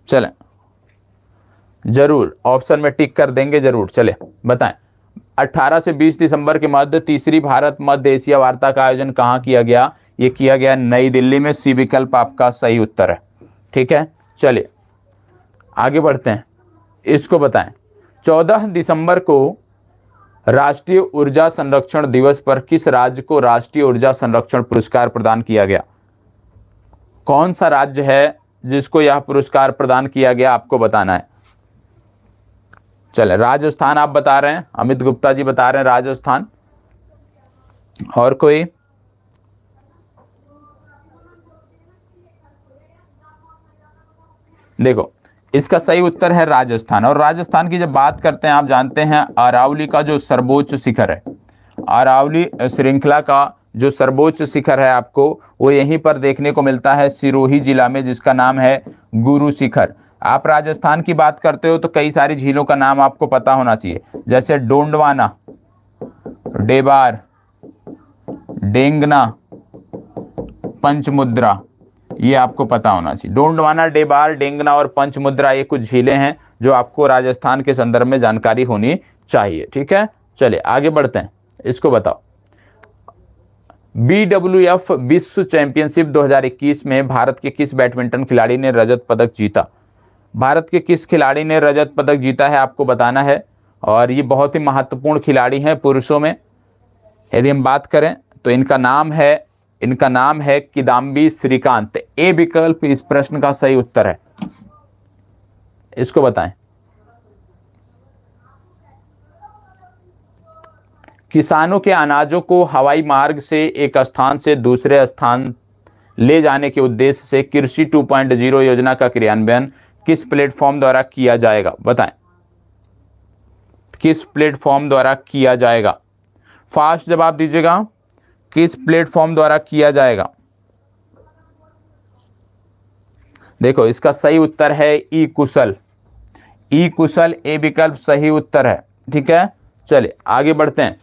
चलें, जरूर ऑप्शन में टिक कर देंगे, जरूर। चले बताएं, 18 से 20 दिसंबर के मध्य तीसरी भारत मध्य एशिया वार्ता का आयोजन कहां किया गया? ये किया गया नई दिल्ली में। सी विकल्प आपका सही उत्तर है। ठीक है, चलिए आगे बढ़ते हैं। इसको बताएं, 14 दिसंबर को राष्ट्रीय ऊर्जा संरक्षण दिवस पर किस राज्य को राष्ट्रीय ऊर्जा संरक्षण पुरस्कार प्रदान किया गया? कौन सा राज्य है जिसको यह पुरस्कार प्रदान किया गया, आपको बताना है। चले, राजस्थान आप बता रहे हैं, अमित गुप्ता जी बता रहे हैं राजस्थान। और कोई? देखो, इसका सही उत्तर है राजस्थान। और राजस्थान की जब बात करते हैं, आप जानते हैं अरावली का जो सर्वोच्च शिखर है, अरावली श्रृंखला का जो सर्वोच्च शिखर है आपको वो यहीं पर देखने को मिलता है, सिरोही जिला में, जिसका नाम है गुरु शिखर। आप राजस्थान की बात करते हो तो कई सारी झीलों का नाम आपको पता होना चाहिए, जैसे डोंडवाना, डेबार, डेंगना, पंचमुद्रा, ये आपको पता होना चाहिए। डोंडवाना, डेबार, डेंगना और पंचमुद्रा ये कुछ झीलें हैं जो आपको राजस्थान के संदर्भ में जानकारी होनी चाहिए। ठीक है, चलिए आगे बढ़ते हैं। इसको बताओ, BWF विश्व चैंपियनशिप 2021 में भारत के किस बैडमिंटन खिलाड़ी ने रजत पदक जीता? भारत के किस खिलाड़ी ने रजत पदक जीता है, आपको बताना है। और ये बहुत ही महत्वपूर्ण खिलाड़ी हैं पुरुषों में। यदि हम बात करें तो इनका नाम है किदाम्बी श्रीकांत। ए विकल्प इस प्रश्न का सही उत्तर है। इसको बताएं, किसानों के अनाजों को हवाई मार्ग से एक स्थान से दूसरे स्थान ले जाने के उद्देश्य से कृषि 2.0 योजना का क्रियान्वयन किस प्लेटफॉर्म द्वारा किया जाएगा? बताएं, किस प्लेटफॉर्म द्वारा किया जाएगा? फास्ट जवाब दीजिएगा, किस प्लेटफॉर्म द्वारा किया जाएगा? देखो, इसका सही उत्तर है ई कुशल। ई कुशल ए विकल्प सही उत्तर है। ठीक है, चलिए आगे बढ़ते हैं।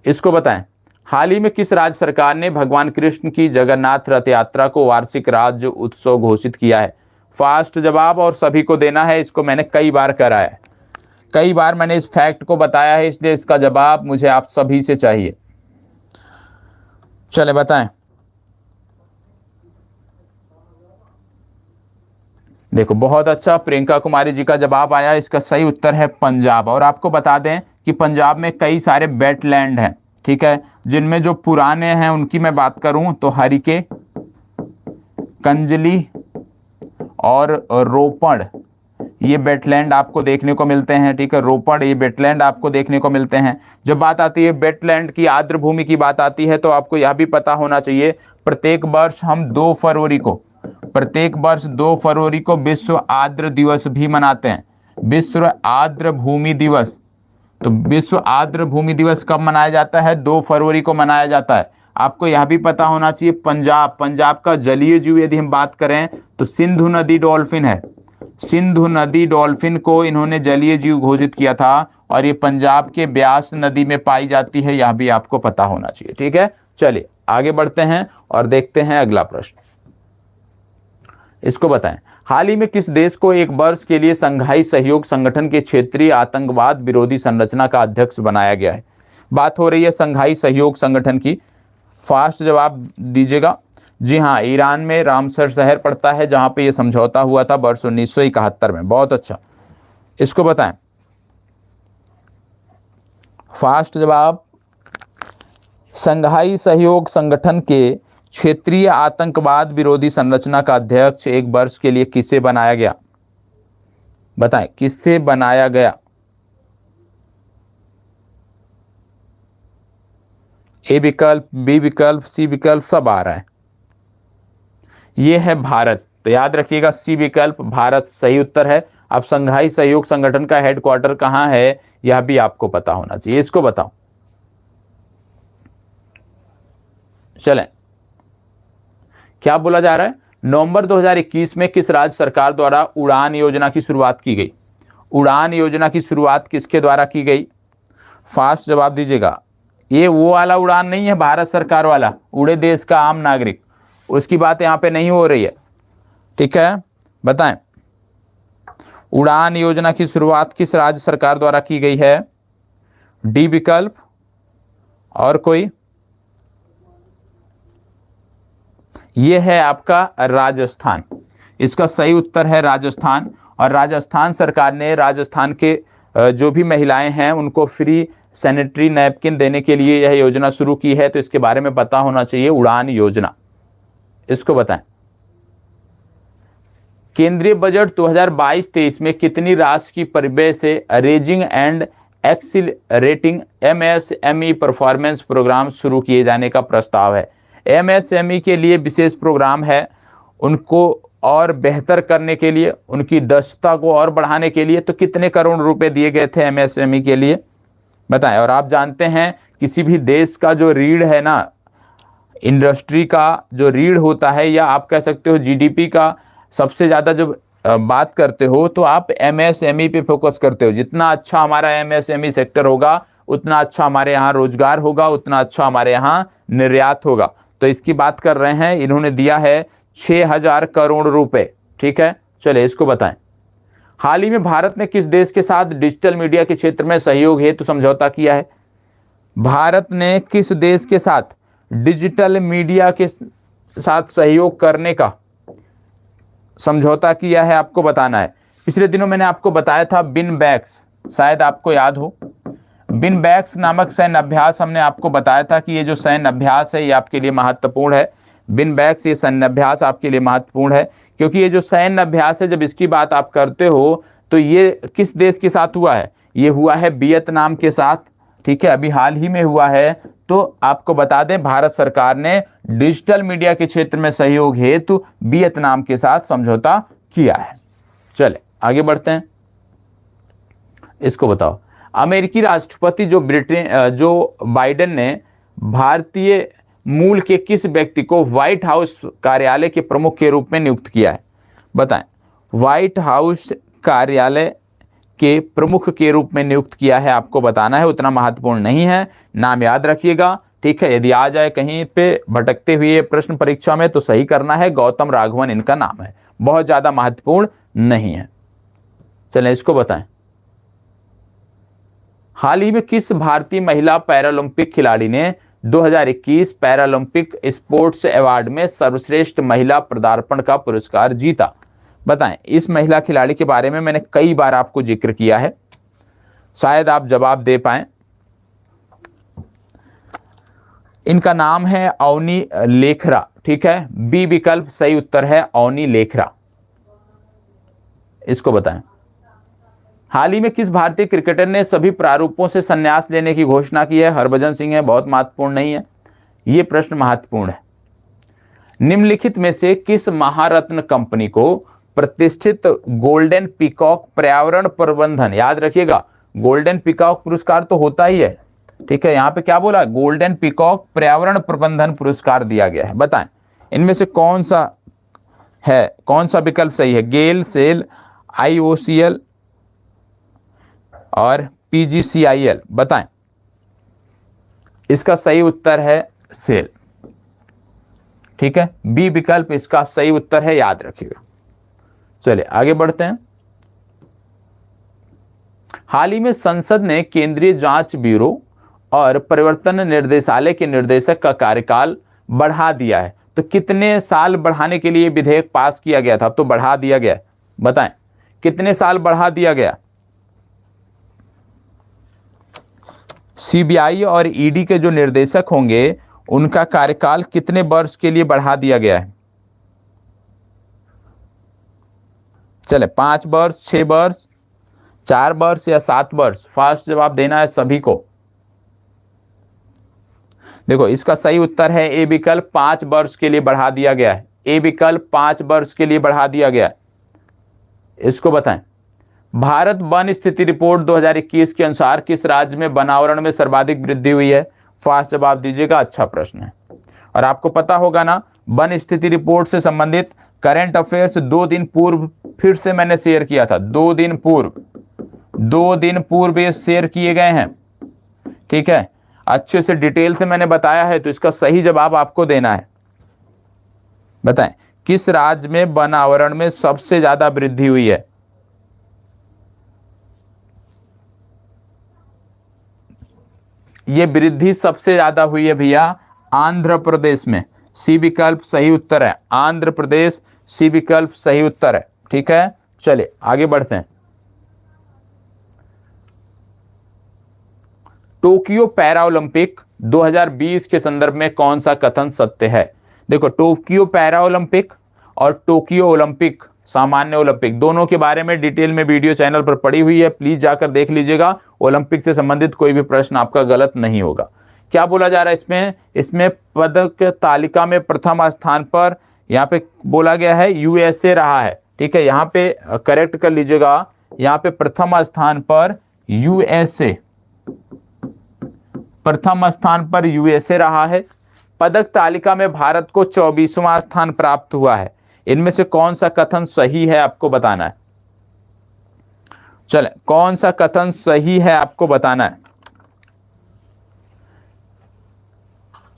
इसको बताएं, हाल ही में किस राज्य सरकार ने भगवान कृष्ण की जगन्नाथ रथ यात्रा को वार्षिक राज्य उत्सव घोषित किया है? फास्ट जवाब, और सभी को देना है। इसको मैंने कई बार कराया है, कई बार मैंने इस फैक्ट को बताया है, इसलिए इसका जवाब मुझे आप सभी से चाहिए। चले बताएं। देखो, बहुत अच्छा, प्रियंका कुमारी जी का जवाब आया। इसका सही उत्तर है पंजाब। और आपको बता दें कि पंजाब में कई सारे वेटलैंड हैं। ठीक है, जिनमें जो पुराने हैं उनकी मैं बात करूं तो हरिके, कंजली और रोपड़, ये वेटलैंड आपको देखने को मिलते हैं। ठीक है, रोपड़, ये वेटलैंड आपको देखने को मिलते हैं। जब बात आती है वेटलैंड की, आर्द्र भूमि की बात आती है, तो आपको यह भी पता होना चाहिए, प्रत्येक वर्ष हम 2 फरवरी को विश्व आर्द्र दिवस भी मनाते हैं। विश्व आर्द्र भूमि दिवस तो विश्व आर्द्र भूमि दिवस कब मनाया जाता है? 2 फरवरी को मनाया जाता है। आपको यह भी पता होना चाहिए, पंजाब का जलीय जीव यदि हम बात करें तो सिंधु नदी डॉल्फिन है। सिंधु नदी डॉल्फिन को इन्होंने जलीय जीव घोषित किया था और ये पंजाब के ब्यास नदी में पाई जाती है, यह भी आपको पता होना चाहिए। ठीक है, चलिए आगे बढ़ते हैं और देखते हैं अगला प्रश्न। इसको बताएं, हाल ही में किस देश को 1 वर्ष के लिए संघाई सहयोग संगठन के क्षेत्रीय आतंकवाद विरोधी संरचना का अध्यक्ष बनाया गया है? बात हो रही है संघाई सहयोग संगठन की। फास्ट जवाब दीजिएगा। जी हाँ, ईरान में रामसर शहर पड़ता है जहां पे ये समझौता हुआ था वर्ष 1971 में। बहुत अच्छा, इसको बताएं। फास्ट जवाब, संघाई सहयोग संगठन के क्षेत्रीय आतंकवाद विरोधी संरचना का अध्यक्ष 1 वर्ष के लिए किसे बनाया गया? बताएं, किससे बनाया गया? ए विकल्प, बी विकल्प, सी विकल्प सब आ रहा है। यह है भारत, तो याद रखिएगा सी विकल्प भारत सही उत्तर है। अब संघाई सहयोग संगठन का हेडक्वार्टर कहां है यह भी आपको पता होना चाहिए। इसको बताओ। चलें, क्या बोला जा रहा है? नवंबर 2021 में किस राज्य सरकार द्वारा उड़ान योजना की शुरुआत की गई? उड़ान योजना की शुरुआत किसके द्वारा की गई? फास्ट जवाब दीजिएगा। ये वो वाला उड़ान नहीं है भारत सरकार वाला, उड़े देश का आम नागरिक, उसकी बात यहां पे नहीं हो रही है। ठीक है, बताएं उड़ान योजना की शुरुआत किस राज्य सरकार द्वारा की गई है? डी विकल्प, और कोई? यह है आपका राजस्थान। इसका सही उत्तर है राजस्थान। और राजस्थान सरकार ने राजस्थान के जो भी महिलाएं हैं उनको फ्री सैनिटरी नैपकिन देने के लिए यह योजना शुरू की है, तो इसके बारे में पता होना चाहिए, उड़ान योजना। इसको बताएं, केंद्रीय बजट 2022-23 में कितनी राशि की परिव्यय से raising and accelerating MSME performance programme शुरू किए जाने का प्रस्ताव है? MSME के लिए विशेष प्रोग्राम है, उनको और बेहतर करने के लिए, उनकी दक्षता को और बढ़ाने के लिए। तो कितने करोड़ रुपए दिए गए थे MSME के लिए? बताएं। और आप जानते हैं किसी भी देश का जो रीढ़ है ना, इंडस्ट्री का जो रीढ़ होता है, या आप कह सकते हो GDP का सबसे ज़्यादा जब बात करते हो तो आप MSME पे फोकस करते हो। जितना अच्छा हमारा MSME सेक्टर होगा उतना अच्छा हमारे यहाँ रोजगार होगा, उतना अच्छा हमारे यहाँ निर्यात होगा। तो इसकी बात कर रहे हैं, इन्होंने दिया है 6000 करोड़ रुपए। ठीक है, चलिए इसको बताएं। हाल ही में भारत ने किस देश के साथ डिजिटल मीडिया के क्षेत्र में सहयोग हेतु समझौता किया है? भारत ने किस देश के साथ डिजिटल मीडिया के साथ सहयोग करने का समझौता किया है, आपको बताना है। पिछले दिनों मैंने आपको बताया था बिनबैक्स, शायद आपको याद हो। बिनबैक्स नामक सैन्य अभ्यास हमने आपको बताया था कि ये जो सैन्य अभ्यास है ये आपके लिए महत्वपूर्ण है। बिनबैक्स ये सैन्य अभ्यास आपके लिए महत्वपूर्ण है क्योंकि ये जो सैन्य अभ्यास है, जब इसकी बात आप करते हो तो ये किस देश के साथ हुआ है? ये हुआ है वियतनाम के साथ। ठीक है, अभी हाल ही में हुआ है। तो आपको बता दें, भारत सरकार ने डिजिटल मीडिया के क्षेत्र में सहयोग हेतु वियतनाम के साथ समझौता किया है। चले आगे बढ़ते हैं। इसको बताओ, अमेरिकी राष्ट्रपति जो बाइडेन ने भारतीय मूल के किस व्यक्ति को व्हाइट हाउस कार्यालय के प्रमुख के रूप में नियुक्त किया है? बताएं। व्हाइट हाउस कार्यालय के प्रमुख के रूप में नियुक्त किया है, आपको बताना है, उतना महत्वपूर्ण नहीं है, नाम याद रखिएगा। ठीक है, यदि आ जाए कहीं पे भटकते हुए प्रश्न परीक्षा में तो सही करना है। गौतम राघवन इनका नाम है, बहुत ज्यादा महत्वपूर्ण नहीं है। चलें इसको बताएं। हाल ही में किस भारतीय महिला पैरालंपिक खिलाड़ी ने 2021 पैरालंपिक स्पोर्ट्स अवार्ड में सर्वश्रेष्ठ महिला पदार्पण का पुरस्कार जीता? बताएं। इस महिला खिलाड़ी के बारे में मैंने कई बार आपको जिक्र किया है, शायद आप जवाब दे पाएं। इनका नाम है अवनी लेखरा। ठीक है, बी विकल्प सही उत्तर है, अवनी लेखरा। इसको बताएं। हाल ही में किस भारतीय क्रिकेटर ने सभी प्रारूपों से संन्यास लेने की घोषणा की है? हरभजन सिंह है, बहुत महत्वपूर्ण नहीं है, यह प्रश्न महत्वपूर्ण है। निम्नलिखित में से किस महारत्न कंपनी को प्रतिष्ठित गोल्डन पीकॉक पर्यावरण प्रबंधन, याद रखिएगा गोल्डन पीकॉक पुरस्कार तो होता ही है, ठीक है। यहाँ पे क्या बोला, गोल्डन पीकॉक पर्यावरण प्रबंधन पुरस्कार दिया गया है। बताएं इनमें से कौन सा है, कौन सा विकल्प सही है, गेल, सेल, IOCL और PGCIL। बताएं इसका सही उत्तर है सेल, ठीक है। बी विकल्प इसका सही उत्तर है, याद रखिएगा। चलिए आगे बढ़ते हैं। हाल ही में संसद ने केंद्रीय जांच ब्यूरो और परिवर्तन निर्देशालय के निदेशक का कार्यकाल बढ़ा दिया है। तो कितने साल बढ़ाने के लिए विधेयक पास किया गया था, अब तो बढ़ा दिया गया। बताएं कितने साल बढ़ा दिया गया। CBI और ED के जो निर्देशक होंगे उनका कार्यकाल कितने वर्ष के लिए बढ़ा दिया गया है। चले 5 वर्ष, 6 वर्ष, 4 वर्ष या 7 वर्ष। फास्ट जवाब देना है सभी को। देखो इसका सही उत्तर है ए विकल्प, 5 वर्ष के लिए बढ़ा दिया गया है। ए विकल्प 5 वर्ष के लिए बढ़ा दिया गया है। इसको बताएं भारत वन स्थिति रिपोर्ट 2021 के अनुसार किस राज्य में वनावरण में सर्वाधिक वृद्धि हुई है। फास्ट जवाब दीजिएगा, अच्छा प्रश्न है। और आपको पता होगा ना, वन स्थिति रिपोर्ट से संबंधित करंट अफेयर्स 2 दिन पूर्व फिर से मैंने शेयर किया था। 2 दिन पूर्व ये शेयर किए गए हैं, ठीक है। अच्छे से डिटेल से मैंने बताया है, तो इसका सही जवाब आपको देना है। बताएं किस राज्य में वनावरण में सबसे ज्यादा वृद्धि हुई है। ये वृद्धि सबसे ज्यादा हुई है भैया आंध्र प्रदेश में। सी विकल्प सही उत्तर है, आंध्र प्रदेश, सी विकल्प सही उत्तर है, ठीक है। चलिए आगे बढ़ते हैं। टोक्यो पैरा ओलंपिक 2020 के संदर्भ में कौन सा कथन सत्य है। देखो टोक्यो पैरा ओलंपिक और टोक्यो ओलंपिक, सामान्य ओलंपिक, दोनों के बारे में डिटेल में वीडियो चैनल पर पड़ी हुई है, प्लीज जाकर देख लीजिएगा। ओलंपिक से संबंधित कोई भी प्रश्न आपका गलत नहीं होगा। क्या बोला जा रहा है इसमें पदक तालिका में प्रथम स्थान पर यहाँ पे बोला गया है USA रहा है, ठीक है। यहाँ पे करेक्ट कर लीजिएगा, यहाँ पे प्रथम स्थान पर USA, प्रथम स्थान पर USA रहा है। पदक तालिका में भारत को 24वां स्थान प्राप्त हुआ है। इनमें से कौन सा कथन सही है आपको बताना है। चले कौन सा कथन सही है आपको बताना है।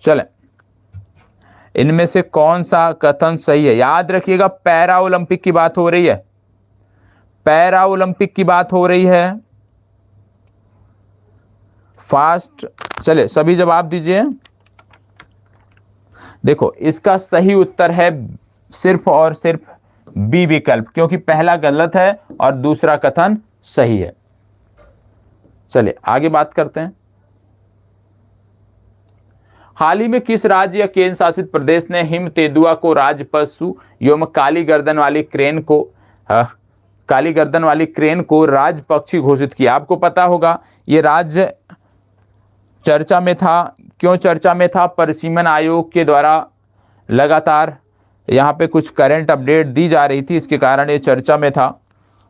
चले इनमें से कौन सा कथन सही है, याद रखिएगा। पैरा ओलंपिक की बात हो रही है, पैरा ओलंपिक की बात हो रही है। फास्ट चले सभी जवाब दीजिए। देखो इसका सही उत्तर है सिर्फ और सिर्फ बी विकल्प, क्योंकि पहला गलत है और दूसरा कथन सही है। चलिए आगे बात करते हैं। हाल ही में किस राज्य या केंद्र शासित प्रदेश ने हिम तेंदुआ को राज्य पशु एवं काली गर्दन वाली क्रेन को राज्य पक्षी घोषित किया। आपको पता होगा ये राज्य चर्चा में था। क्यों चर्चा में था, परिसीमन आयोग के द्वारा लगातार यहाँ पे कुछ करंट अपडेट दी जा रही थी, इसके कारण ये चर्चा में था।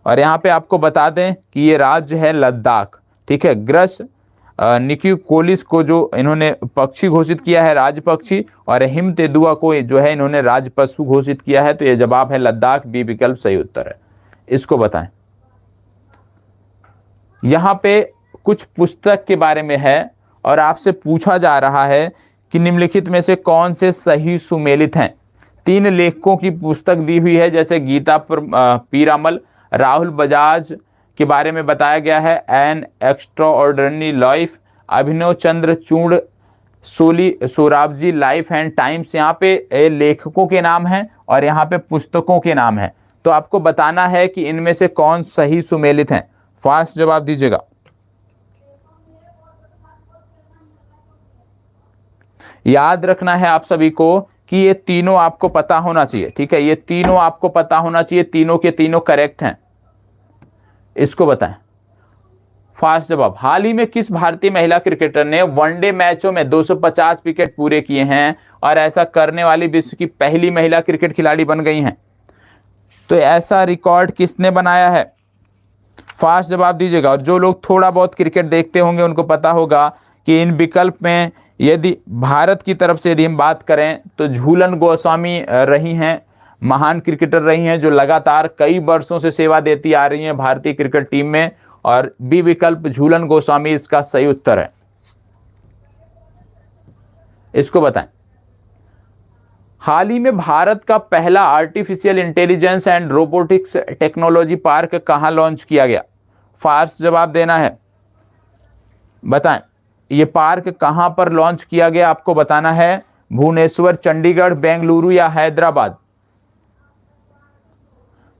और यहाँ पे आपको बता दें कि ये राज्य है लद्दाख, ठीक है। ग्रस निक्यूकोलिस को जो इन्होंने पक्षी घोषित किया है राज्य पक्षी, और हिम तेंदुआ को जो है इन्होंने राज्य पशु घोषित किया है। तो ये जवाब है लद्दाख, बी विकल्प सही उत्तर है। इसको बताएं। यहाँ पे कुछ पुस्तक के बारे में है और आपसे पूछा जा रहा है कि निम्नलिखित में से कौन से सही सुमेलित हैं। 3 लेखकों की पुस्तक दी हुई है, जैसे गीता पीरामल, राहुल बजाज के बारे में बताया गया है an extraordinary life, Abhinav Chandrachud Sorabjee life and times. यहाँ पे लेखकों के नाम हैं और यहाँ पे पुस्तकों के नाम हैं। तो आपको बताना है कि इनमें से कौन सही सुमेलित हैं। फास्ट जवाब दीजिएगा। याद रखना है आप सभी को कि ये तीनों आपको पता होना चाहिए, ठीक है। ये तीनों आपको पता होना चाहिए, तीनों के तीनों करेक्ट हैं। इसको बताएं। फास्ट जवाब। हाल ही में किस भारतीय महिला क्रिकेटर ने वनडे मैचों में 250 विकेट पूरे किए हैं और ऐसा करने वाली विश्व की पहली महिला क्रिकेट खिलाड़ी बन गई हैं। तो ऐसा रिकॉर्ड किसने बनाया है। फास्ट जवाब दीजिएगा। और जो लोग थोड़ा बहुत क्रिकेट देखते होंगे उनको पता होगा कि इन विकल्प में यदि भारत की तरफ से यदि हम बात करें तो झूलन गोस्वामी रही हैं, महान क्रिकेटर रही हैं, जो लगातार कई वर्षों से सेवा देती आ रही हैं भारतीय क्रिकेट टीम में। और बी विकल्प झूलन गोस्वामी इसका सही उत्तर है। इसको बताएं। हाल ही में भारत का पहला artificial intelligence and robotics technology park कहां लॉन्च किया गया? फास्ट जवाब देना है, बताएं ये पार्क कहां पर लॉन्च किया गया, आपको बताना है। भुवनेश्वर, चंडीगढ़, बेंगलुरु या हैदराबाद?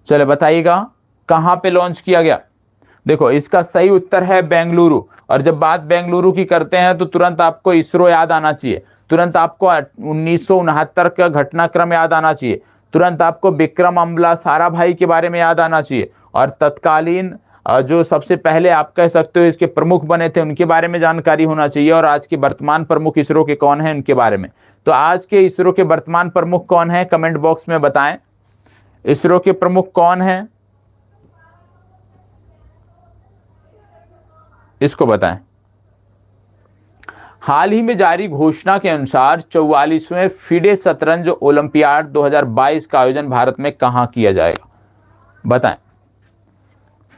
चले बताइएगा कहां पे लॉन्च किया गया। देखो इसका सही उत्तर है बेंगलुरु। और जब बात बेंगलुरु की करते हैं तो तुरंत आपको इसरो याद आना चाहिए, तुरंत आपको 1969 का घटनाक्रम याद आना चाहिए, तुरंत आपको विक्रम अम्ला साराभाई के बारे में याद आना चाहिए, और तत्कालीन जो सबसे पहले आप कह सकते हो इसके प्रमुख बने थे उनके बारे में जानकारी होना चाहिए, और आज के वर्तमान प्रमुख इसरो के कौन हैं उनके बारे में। तो आज के इसरो के वर्तमान प्रमुख कौन है, कमेंट बॉक्स में बताएं। इसरो के प्रमुख कौन हैं, इसको बताएं। हाल ही में जारी घोषणा के अनुसार 44वें फिडे शतरंज ओलंपियाड 2022 का आयोजन भारत में कहां किया जाएगा, बताएं।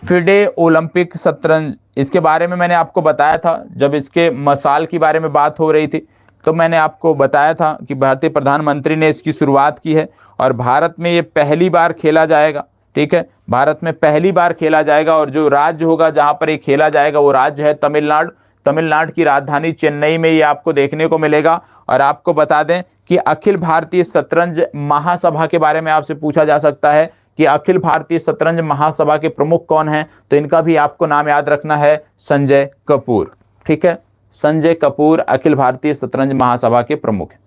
फिडे ओलंपिक शतरंज, इसके बारे में मैंने आपको बताया था जब इसके मसाल की बारे में बात हो रही थी, तो मैंने आपको बताया था कि भारतीय प्रधानमंत्री ने इसकी शुरुआत की है और भारत में ये पहली बार खेला जाएगा। ठीक है, भारत में पहली बार खेला जाएगा, और जो राज्य होगा जहां पर ये खेला जाएगा वो राज्य है तमिलनाडु। तमिलनाडु की राजधानी चेन्नई में ये आपको देखने को मिलेगा। और आपको बता दें कि अखिल भारतीय शतरंज महासभा के बारे में आपसे पूछा जा सकता है कि अखिल भारतीय शतरंज महासभा के प्रमुख कौन हैं, तो इनका भी आपको नाम याद रखना है, संजय कपूर। ठीक है, संजय कपूर अखिल भारतीय शतरंज महासभा के प्रमुख हैं।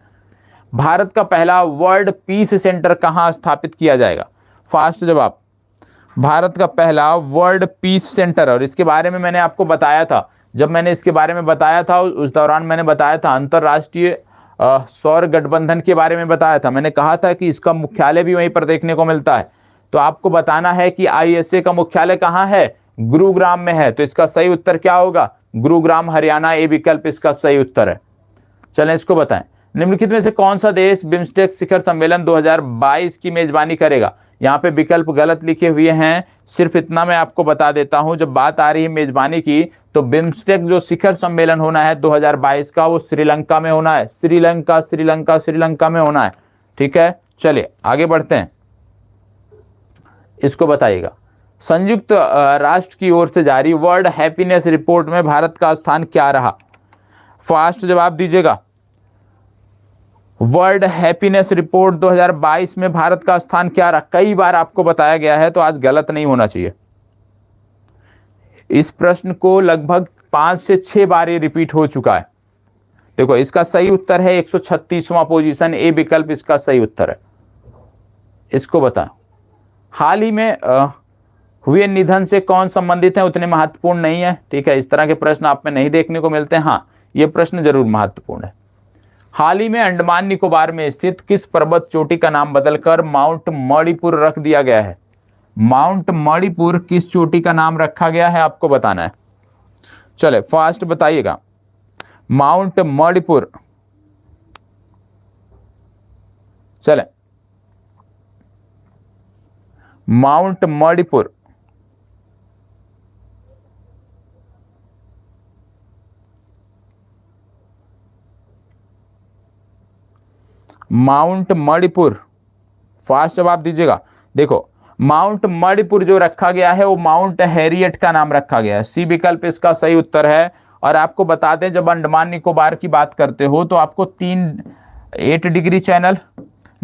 भारत का पहला वर्ल्ड पीस सेंटर कहां स्थापित किया जाएगा? फास्ट जवाब, भारत का पहला वर्ल्ड पीस सेंटर, और इसके बारे में मैंने आपको बताया था, जब मैंने इसके बारे में बताया था उस दौरान मैंने बताया था अंतरराष्ट्रीय सौर गठबंधन के बारे में बताया था। मैंने कहा था कि इसका मुख्यालय भी वहीं पर देखने को मिलता है। तो आपको बताना है कि आईएसए का मुख्यालय कहां है, गुरुग्राम में है। तो इसका सही उत्तर क्या होगा, गुरुग्राम, हरियाणा, ए विकल्प इसका सही उत्तर है। चलें इसको बताएं, निम्नलिखित में से कौन सा देश बिम्स्टेक शिखर सम्मेलन 2022 की मेजबानी करेगा? यहाँ पे विकल्प गलत लिखे हुए हैं, सिर्फ इतना मैं आपको बता देता हूं, जब बात आ रही है मेजबानी की तो बिम्स्टेक जो शिखर सम्मेलन होना है 2022 का वो श्रीलंका में होना है। श्रीलंका में होना है। ठीक है, चलिए आगे बढ़ते हैं, इसको बताइएगा। संयुक्त राष्ट्र की ओर से जारी वर्ल्ड हैप्पीनेस रिपोर्ट में भारत का स्थान क्या रहा? फास्ट जवाब दीजिएगा। वर्ल्ड हैप्पीनेस रिपोर्ट 2022 में भारत का स्थान क्या रहा? कई बार आपको बताया गया है तो आज गलत नहीं होना चाहिए। इस प्रश्न को लगभग 5 से 6 बार ये रिपीट हो चुका है। देखो इसका सही उत्तर है 136वां पोजीशन, ए विकल्प इसका सही उत्तर है। इसको बताओ, हाल ही में हुए निधन से कौन संबंधित है? उतने महत्वपूर्ण नहीं है। ठीक है, इस तरह के प्रश्न आप में नहीं देखने को मिलते हैं। हाँ, ये प्रश्न जरूर महत्वपूर्ण है। हाल ही में अंडमान निकोबार में स्थित किस पर्वत चोटी का नाम बदलकर माउंट मणिपुर रख दिया गया है? माउंट मणिपुर किस चोटी का नाम रखा गया है आपको बताना है। चले फास्ट बताइएगा। माउंट मणिपुर, चले mount Manipur, mount Manipur, fast जवाब दीजिएगा। देखो माउंट मणिपुर जो रखा गया है वो माउंट हैरियट का नाम रखा गया है, सी विकल्प इसका सही उत्तर है। और आपको बता दें जब अंडमान निकोबार की बात करते हो तो आपको 8 डिग्री चैनल,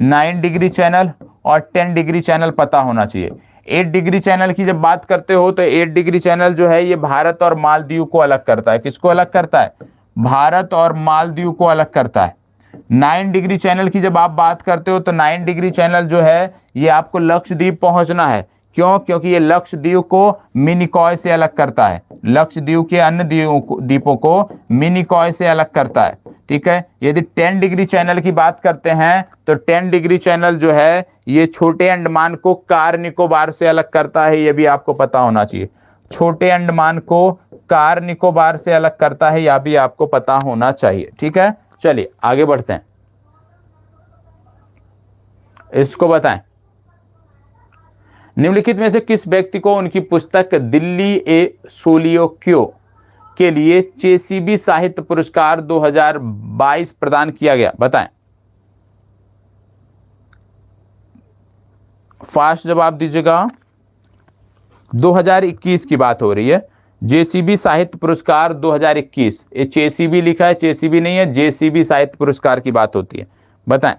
9 डिग्री चैनल और 10 डिग्री चैनल पता होना चाहिए। 8 डिग्री चैनल की जब बात करते हो तो 8 डिग्री चैनल जो है ये भारत और मालदीव को अलग करता है। किसको अलग करता है? भारत और मालदीव को अलग करता है। 9 डिग्री चैनल की जब आप बात करते हो तो 9 डिग्री चैनल जो है ये आपको लक्षद्वीप पहुंचना है। क्यों? क्योंकि ये लक्षद्वीप को मिनिकॉय से अलग करता है, लक्षद्वीप के अन्य द्वीपों को मिनिकॉय से अलग करता है। ठीक है, यदि 10 डिग्री चैनल की बात करते हैं तो 10 डिग्री चैनल जो है ये छोटे अंडमान को कार निकोबार से अलग करता है, ये भी आपको पता होना चाहिए। छोटे अंडमान को कार निकोबार से अलग करता है, यह भी आपको पता होना चाहिए। ठीक है, चलिए आगे बढ़ते हैं, इसको बताएं। निम्नलिखित में से किस व्यक्ति को उनकी पुस्तक दिल्ली ए सोलियोक्यो के लिए चेसीबी साहित्य पुरस्कार 2022 प्रदान किया गया, बताएं। फास्ट जवाब दीजिएगा। 2021 की बात हो रही है, जेसीबी साहित्य पुरस्कार 2021। ये चेसीबी लिखा है, चेसीबी नहीं है, जेसीबी साहित्य पुरस्कार की बात होती है, बताएं।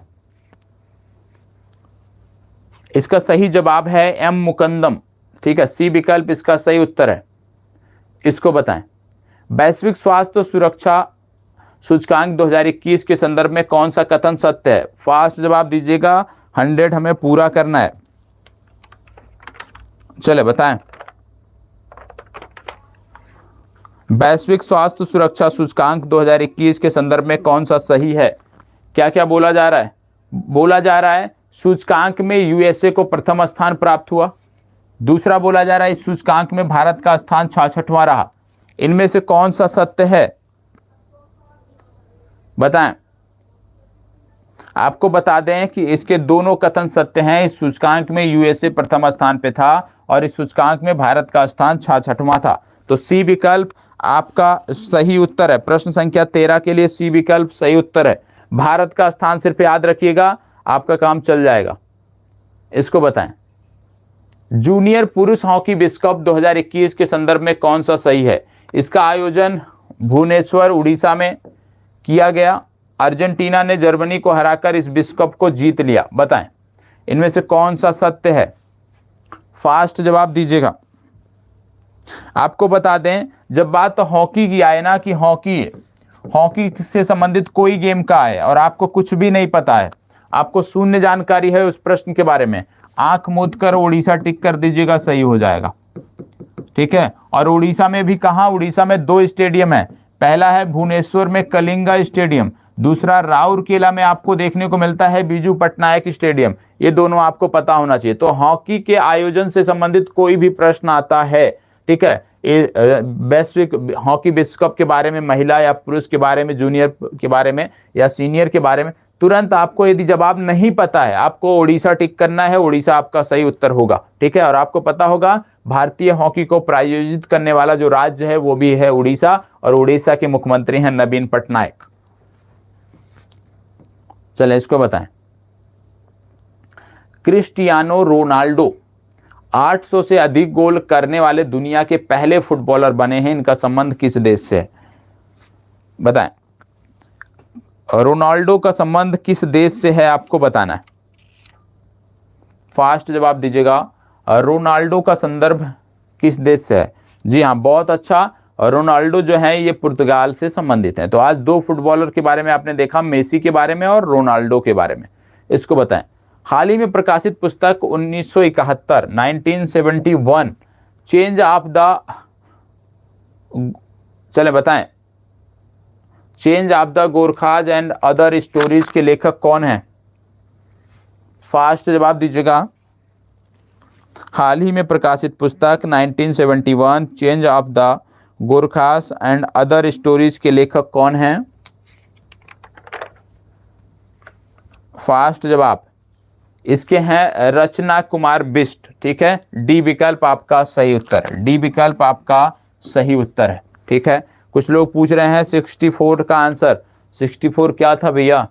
इसका सही जवाब है एम मुकंदम। ठीक है, सी विकल्प इसका सही उत्तर है, इसको बताएं। वैश्विक स्वास्थ्य सुरक्षा सूचकांक 2021 के संदर्भ में कौन सा कथन सत्य है? फास्ट जवाब दीजिएगा, 100 हमें पूरा करना है। चले बताएं, वैश्विक स्वास्थ्य सुरक्षा सूचकांक 2021 के संदर्भ में कौन सा सही है? क्या क्या बोला जा रहा है? बोला जा रहा है सूचकांक में यूएसए को प्रथम स्थान प्राप्त हुआ। दूसरा बोला जा रहा है इस सूचकांक में भारत का स्थान 66वां रहा। इनमें से कौन सा सत्य है, बताएं। आपको बता दें कि इसके दोनों कथन सत्य हैं। इस सूचकांक में यूएसए प्रथम स्थान पे था और इस सूचकांक में भारत का स्थान 66वां था। तो सी विकल्प आपका सही उत्तर है। प्रश्न संख्या 13 के लिए सी विकल्प सही उत्तर है। भारत का स्थान सिर्फ याद रखिएगा, आपका काम चल जाएगा। इसको बताएं, जूनियर पुरुष हॉकी विश्व कप 2021 के संदर्भ में कौन सा सही है? इसका आयोजन भुवनेश्वर उड़ीसा में किया गया। अर्जेंटीना ने जर्मनी को हराकर इस विश्व कप को जीत लिया, बताएं। इनमें से कौन सा सत्य है? फास्ट जवाब दीजिएगा। आपको बता दें, जब बात हॉकी की आए ना, कि हॉकी से संबंधित कोई गेम का है और आपको कुछ भी नहीं पता है, आपको शून्य जानकारी है उस प्रश्न के बारे में, आंख मूंद कर उड़ीसा टिक कर दीजिएगा, सही हो जाएगा। ठीक है, और उड़ीसा में भी कहाँ? उड़ीसा में 2 स्टेडियम है। पहला है भुवनेश्वर में कलिंगा स्टेडियम, दूसरा राउरकेला में आपको देखने को मिलता है बीजू पटनायक स्टेडियम। ये दोनों आपको पता होना चाहिए। तो हॉकी के आयोजन से संबंधित कोई भी प्रश्न आता है, ठीक है, वैश्विक हॉकी विश्व कप के बारे में, महिला या पुरुष के बारे में, जूनियर के बारे में या सीनियर के बारे में, तुरंत आपको यदि जवाब नहीं पता है, आपको उड़ीसा टिक करना है। उड़ीसा आपका सही उत्तर होगा। ठीक है, और आपको पता होगा भारतीय हॉकी को प्रायोजित करने वाला जो राज्य है वो भी है उड़ीसा, और उड़ीसा के मुख्यमंत्री हैं नवीन पटनायक। चले इसको बताएं, क्रिस्टियानो रोनाल्डो 800 से अधिक गोल करने वाले दुनिया के पहले फुटबॉलर बने हैं। इनका संबंध किस देश से है, बताएं। रोनाल्डो का संबंध किस देश से है आपको बताना है। फास्ट जवाब दीजिएगा, रोनाल्डो का संदर्भ किस देश से है? जी हाँ, बहुत अच्छा। रोनाल्डो जो है ये पुर्तगाल से संबंधित हैं। तो आज 2 फुटबॉलर के बारे में आपने देखा, मेसी के बारे में और रोनाल्डो के बारे में। इसको बताएं, हाल ही में प्रकाशित पुस्तक 1971 चेंज ऑफ द, चले बताएं, change of the Gorkhas and other stories के लेखक कौन है? फास्ट जवाब दीजिएगा। हाल ही में प्रकाशित पुस्तक 1971 change of the Gorkhas and other stories के लेखक कौन हैं? फास्ट जवाब इसके हैं रचना कुमार बिष्ट। ठीक है, डी विकल्प आपका सही उत्तर है। डी विकल्प आपका सही उत्तर है। ठीक है, कुछ लोग पूछ रहे हैं 64 का आंसर, 64 क्या था भैया?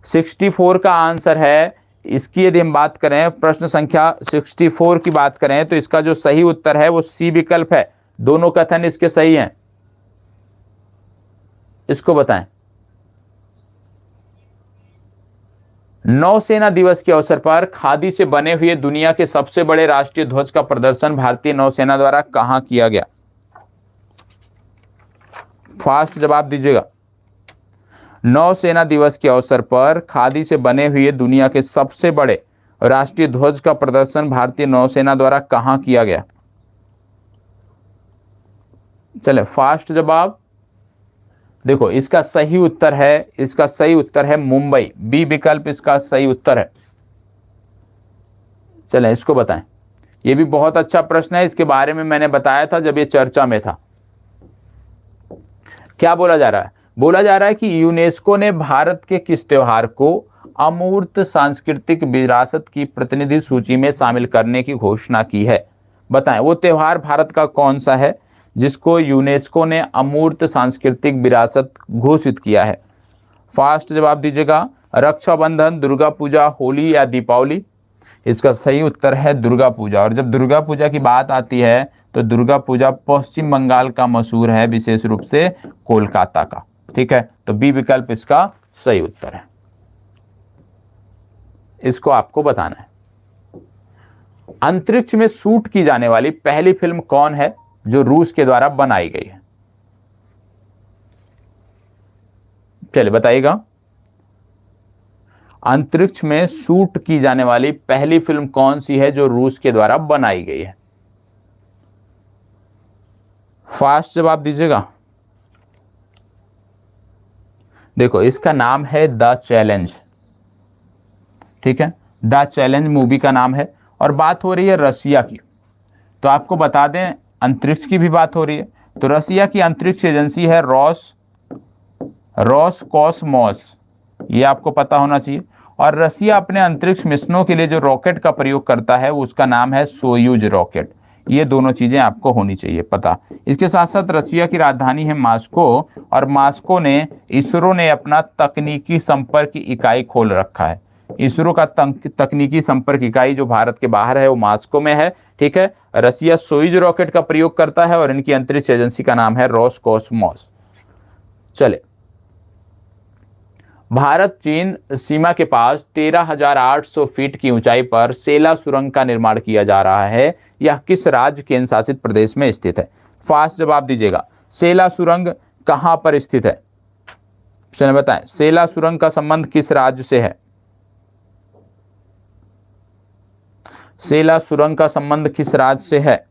64 का आंसर है, इसकी यदि हम बात करें, प्रश्न संख्या 64 की बात करें, तो इसका जो सही उत्तर है वो सी विकल्प है। दोनों कथन इसके सही हैं। इसको बताएं, नौसेना दिवस के अवसर पर खादी से बने हुए दुनिया के सबसे बड़े राष्ट्रीय ध्वज का प्रदर्शन भारतीय नौसेना द्वारा कहां किया गया? फास्ट जवाब दीजिएगा। नौसेना दिवस के अवसर पर खादी से बने हुए दुनिया के सबसे बड़े राष्ट्रीय ध्वज का प्रदर्शन भारतीय नौसेना द्वारा कहां किया गया? चले फास्ट जवाब देखो, इसका सही उत्तर है मुंबई। बी विकल्प इसका सही उत्तर है। चलें इसको बताएं, ये भी बहुत अच्छा प्रश्न है, इसके बारे में मैंने बताया था जब ये चर्चा में था। क्या बोला जा रहा है? बोला जा रहा है कि यूनेस्को ने भारत के किस त्योहार को अमूर्त सांस्कृतिक विरासत की प्रतिनिधि सूची में शामिल करने की घोषणा की है? बताएं वो त्योहार भारत का कौन सा है जिसको यूनेस्को ने अमूर्त सांस्कृतिक विरासत घोषित किया है? फास्ट जवाब दीजिएगा। रक्षाबंधन, दुर्गा पूजा, होली या दीपावली? इसका सही उत्तर है दुर्गा पूजा। और जब दुर्गा पूजा की बात आती है तो दुर्गा पूजा पश्चिम बंगाल का मशहूर है, विशेष रूप से कोलकाता का। ठीक है, तो बी विकल्प इसका सही उत्तर है। इसको आपको बताना है। अंतरिक्ष में शूट की जाने वाली पहली फिल्म कौन है जो रूस के द्वारा बनाई गई है? चलिए बताइएगा। अंतरिक्ष में शूट की जाने वाली पहली फिल्म कौन सी है जो रूस के द्वारा बनाई गई है? फास्ट जवाब दीजिएगा। देखो इसका नाम है द चैलेंज। ठीक है, द चैलेंज मूवी का नाम है। और बात हो रही है रसिया की, तो आपको बता दें अंतरिक्ष की भी बात हो रही है। तो रसिया की अंतरिक्ष एजेंसी है रोसकॉसमोस, ये आपको पता होना चाहिए। और रसिया अपने अंतरिक्ष मिशनों के लिए जो रॉकेट का प्रयोग करता है उसका नाम है सोयूज रॉकेट। ये दोनों चीजें आपको होनी चाहिए पता। इसके साथ साथ रसिया की राजधानी है मॉस्को, और मॉस्को ने इसरो ने अपना तकनीकी संपर्क इकाई खोल रखा है। इसरो का तकनीकी संपर्क इकाई जो भारत के बाहर है वो मॉस्को में है। ठीक है, रसिया सोयूज रॉकेट का प्रयोग करता है और इनकी अंतरिक्ष एजेंसी का नाम है रोसकॉसमोस। चले, भारत चीन सीमा के पास 13,800 फीट की ऊंचाई पर सेला सुरंग का निर्माण किया जा रहा है। यह किस राज्य केंद्र शासित प्रदेश में स्थित है? फास्ट जवाब दीजिएगा। सेला सुरंग कहां पर स्थित है? चलिए बताएं, सेला सुरंग का संबंध किस राज्य से है? सेला सुरंग का संबंध किस राज्य से है?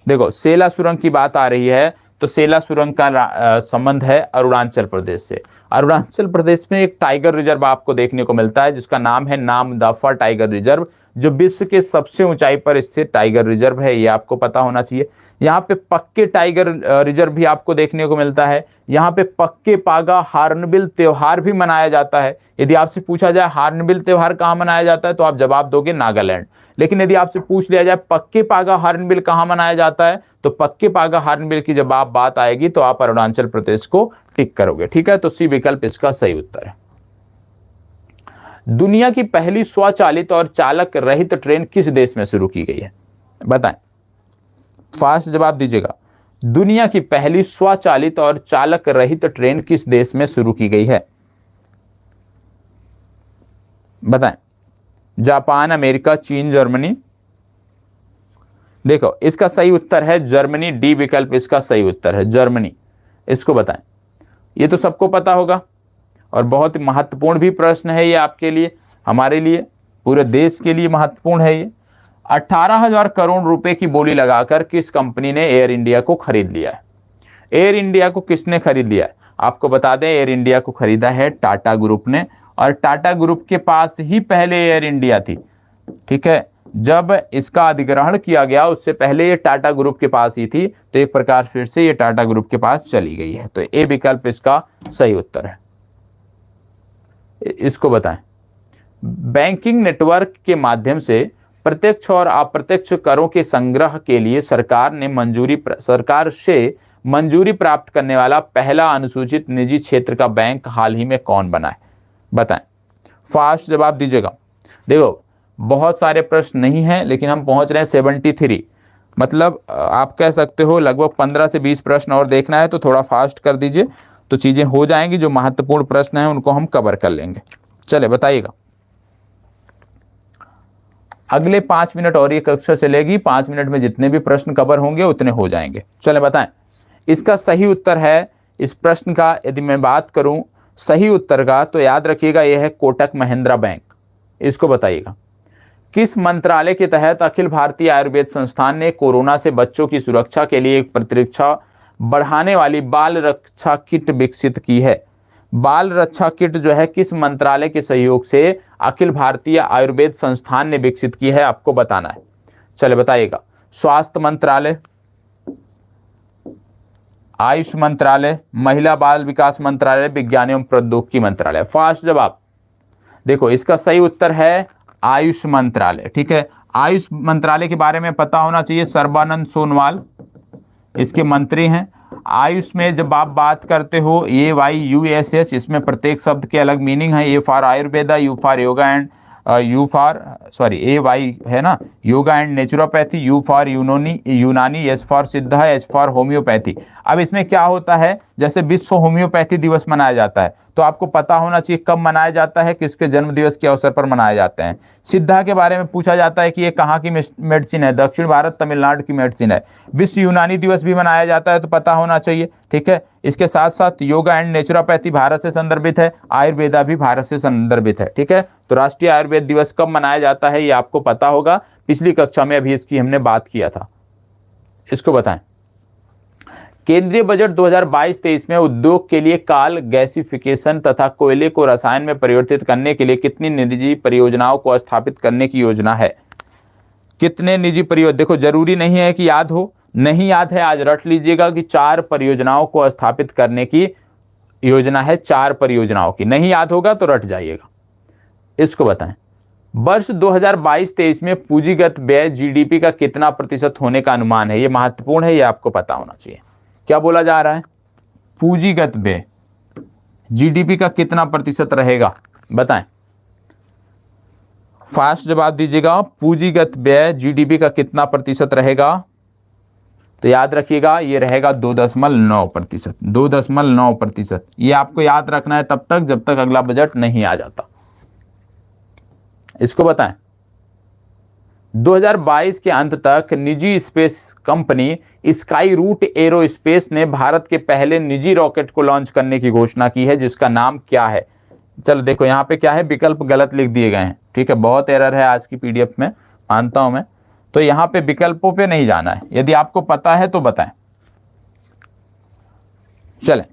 देखो सेला सुरंग की बात आ रही है तो सेला सुरंग का संबंध है अरुणाचल प्रदेश से। अरुणाचल प्रदेश में एक टाइगर रिजर्व आपको देखने को मिलता है जिसका नाम है नामदफा टाइगर रिजर्व, जो विश्व के सबसे ऊंचाई पर स्थित टाइगर रिजर्व है। ये आपको पता होना चाहिए। यहाँ पे पक्के टाइगर रिजर्व भी आपको देखने को मिलता है। यहाँ पे पक्के पागा हार्नबिल त्योहार भी मनाया जाता है। यदि आपसे पूछा जाए हार्नबिल त्योहार कहाँ मनाया जाता है तो आप जवाब दोगे नागालैंड। लेकिन यदि आपसे पूछ लिया जाए पक्के पागा हार्नबिल कहाँ मनाया जाता है तो पक्के पागा हार्नबिल की जब आप बात आएगी तो आप अरुणाचल प्रदेश को टिक करोगे। ठीक है, तो सी विकल्प इसका सही उत्तर है। दुनिया की पहली स्वचालित और चालक रहित ट्रेन किस देश में शुरू की गई है? बताएं, फास्ट जवाब दीजिएगा। दुनिया की पहली स्वचालित और चालक रहित ट्रेन किस देश में शुरू की गई है? बताएं, जापान, अमेरिका, चीन, जर्मनी? देखो इसका सही उत्तर है जर्मनी। डी विकल्प इसका सही उत्तर है जर्मनी। इसको बताएं, ये तो सबको पता होगा और बहुत महत्वपूर्ण भी प्रश्न है ये आपके लिए, हमारे लिए, पूरे देश के लिए महत्वपूर्ण है ये। 18,000 करोड़ रुपए की बोली लगाकर किस कंपनी ने एयर इंडिया को खरीद लिया है? एयर इंडिया को किसने खरीद लिया है? आपको बता दें एयर इंडिया को खरीदा है टाटा ग्रुप ने, और टाटा ग्रुप के पास ही पहले एयर इंडिया थी। ठीक है, जब इसका अधिग्रहण किया गया उससे पहले ये टाटा ग्रुप के पास ही थी, तो एक प्रकार फिर से ये टाटा ग्रुप के पास चली गई है। तो ए विकल्प इसका सही उत्तर है। इसको बताएं, बैंकिंग नेटवर्क के माध्यम से प्रत्यक्ष और अप्रत्यक्ष करों के संग्रह के लिए सरकार से मंजूरी प्राप्त करने वाला पहला अनुसूचित निजी क्षेत्र का बैंक हाल ही में कौन बना है? बताएं, फास्ट जवाब दीजिएगा। देखो बहुत सारे प्रश्न नहीं हैं लेकिन हम पहुंच रहे हैं 73, मतलब आप कह सकते हो लगभग 15 से 20 प्रश्न और देखना है, तो थोड़ा फास्ट कर दीजिए तो चीजें हो जाएंगी। जो महत्वपूर्ण प्रश्न हैं उनको हम कवर कर लेंगे। चले बताइएगा। अगले 5 मिनट और ये कक्षा चलेगी। 5 मिनट में जितने भी प्रश्न कवर होंगे उतने हो जाएंगे। चले बताएं, इसका सही उत्तर है इस प्रश्न का, यदि मैं बात करूं सही उत्तर का तो याद रखिएगा यह है कोटक महिंद्रा बैंक। इसको बताइएगा, किस मंत्रालय के तहत अखिल भारतीय आयुर्वेद संस्थान ने कोरोना से बच्चों की सुरक्षा के लिए एक प्रतिरक्षा बढ़ाने वाली बाल रक्षा किट विकसित की है? बाल रक्षा किट जो है किस मंत्रालय के सहयोग से अखिल भारतीय आयुर्वेद संस्थान ने विकसित की है, आपको बताना है। चले बताइएगा। स्वास्थ्य मंत्रालय, आयुष मंत्रालय, महिला बाल विकास मंत्रालय, विज्ञान एवं प्रौद्योगिकी मंत्रालय। फास्ट जवाब, देखो इसका सही उत्तर है आयुष मंत्रालय। ठीक है, आयुष मंत्रालय के बारे में पता होना चाहिए, सर्बानंद सोनोवाल इसके मंत्री हैं। आयुष में जब आप बात करते हो AYUSH, इसमें प्रत्येक शब्द के अलग मीनिंग है। A for Ayurveda, U for yoga and AY है ना yoga and naturopathy, U for यूनानी, S फॉर सिद्धा, H फॉर होम्योपैथी। अब इसमें क्या होता है, जैसे विश्व होम्योपैथी दिवस मनाया जाता है, तो आपको पता होना चाहिए कब मनाया जाता है, किसके जन्म दिवस के अवसर पर मनाए जाते हैं। सिद्धा के बारे में पूछा जाता है कि ये कहाँ की मेडिसिन है, दक्षिण भारत तमिलनाडु की मेडिसिन है। विश्व यूनानी दिवस भी मनाया जाता है, तो पता होना चाहिए। ठीक है, इसके साथ साथ योगा एंड नेचुरोपैथी भारत से संदर्भित है, आयुर्वेदा भी भारत से संदर्भित है। ठीक है, तो राष्ट्रीय आयुर्वेद दिवस कब मनाया जाता है ये आपको पता होगा, पिछली कक्षा में अभी इसकी हमने बात किया था। इसको बताएं। केंद्रीय बजट 2022-23 में उद्योग के लिए काल गैसिफिकेशन तथा कोयले को रसायन में परिवर्तित करने के लिए कितनी निजी परियोजनाओं को स्थापित करने की योजना है? कितने निजी परियोजना, देखो जरूरी नहीं है कि याद हो, नहीं याद है आज रट लीजिएगा कि 4 परियोजनाओं को स्थापित करने की योजना है, 4 परियोजनाओं की। नहीं याद होगा तो रट जाइएगा। इसको बताएं। वर्ष 2022-23 में पूंजीगत व्यय GDP का कितना प्रतिशत होने का अनुमान है? ये महत्वपूर्ण है, ये आपको पता होना चाहिए। क्या बोला जा रहा है? पूंजीगत व्यय GDP का कितना प्रतिशत रहेगा, बताएं। फास्ट जवाब दीजिएगा। पूंजीगत व्यय GDP का कितना प्रतिशत रहेगा? तो याद रखिएगा ये रहेगा 2.9%। 2.9%। ये आपको याद रखना है तब तक जब तक अगला बजट नहीं आ जाता। इसको बताएं। 2022 के अंत तक निजी space company Skyroot Aerospace ने भारत के पहले निजी रॉकेट को लॉन्च करने की घोषणा की है, जिसका नाम क्या है? चलो देखो यहाँ पे क्या है, विकल्प गलत लिख दिए गए हैं। ठीक है, बहुत एरर है आज की PDF में, मानता हूं मैं। तो यहाँ पे विकल्पों पे नहीं जाना है, यदि आपको पता है तो बताएं। चलें,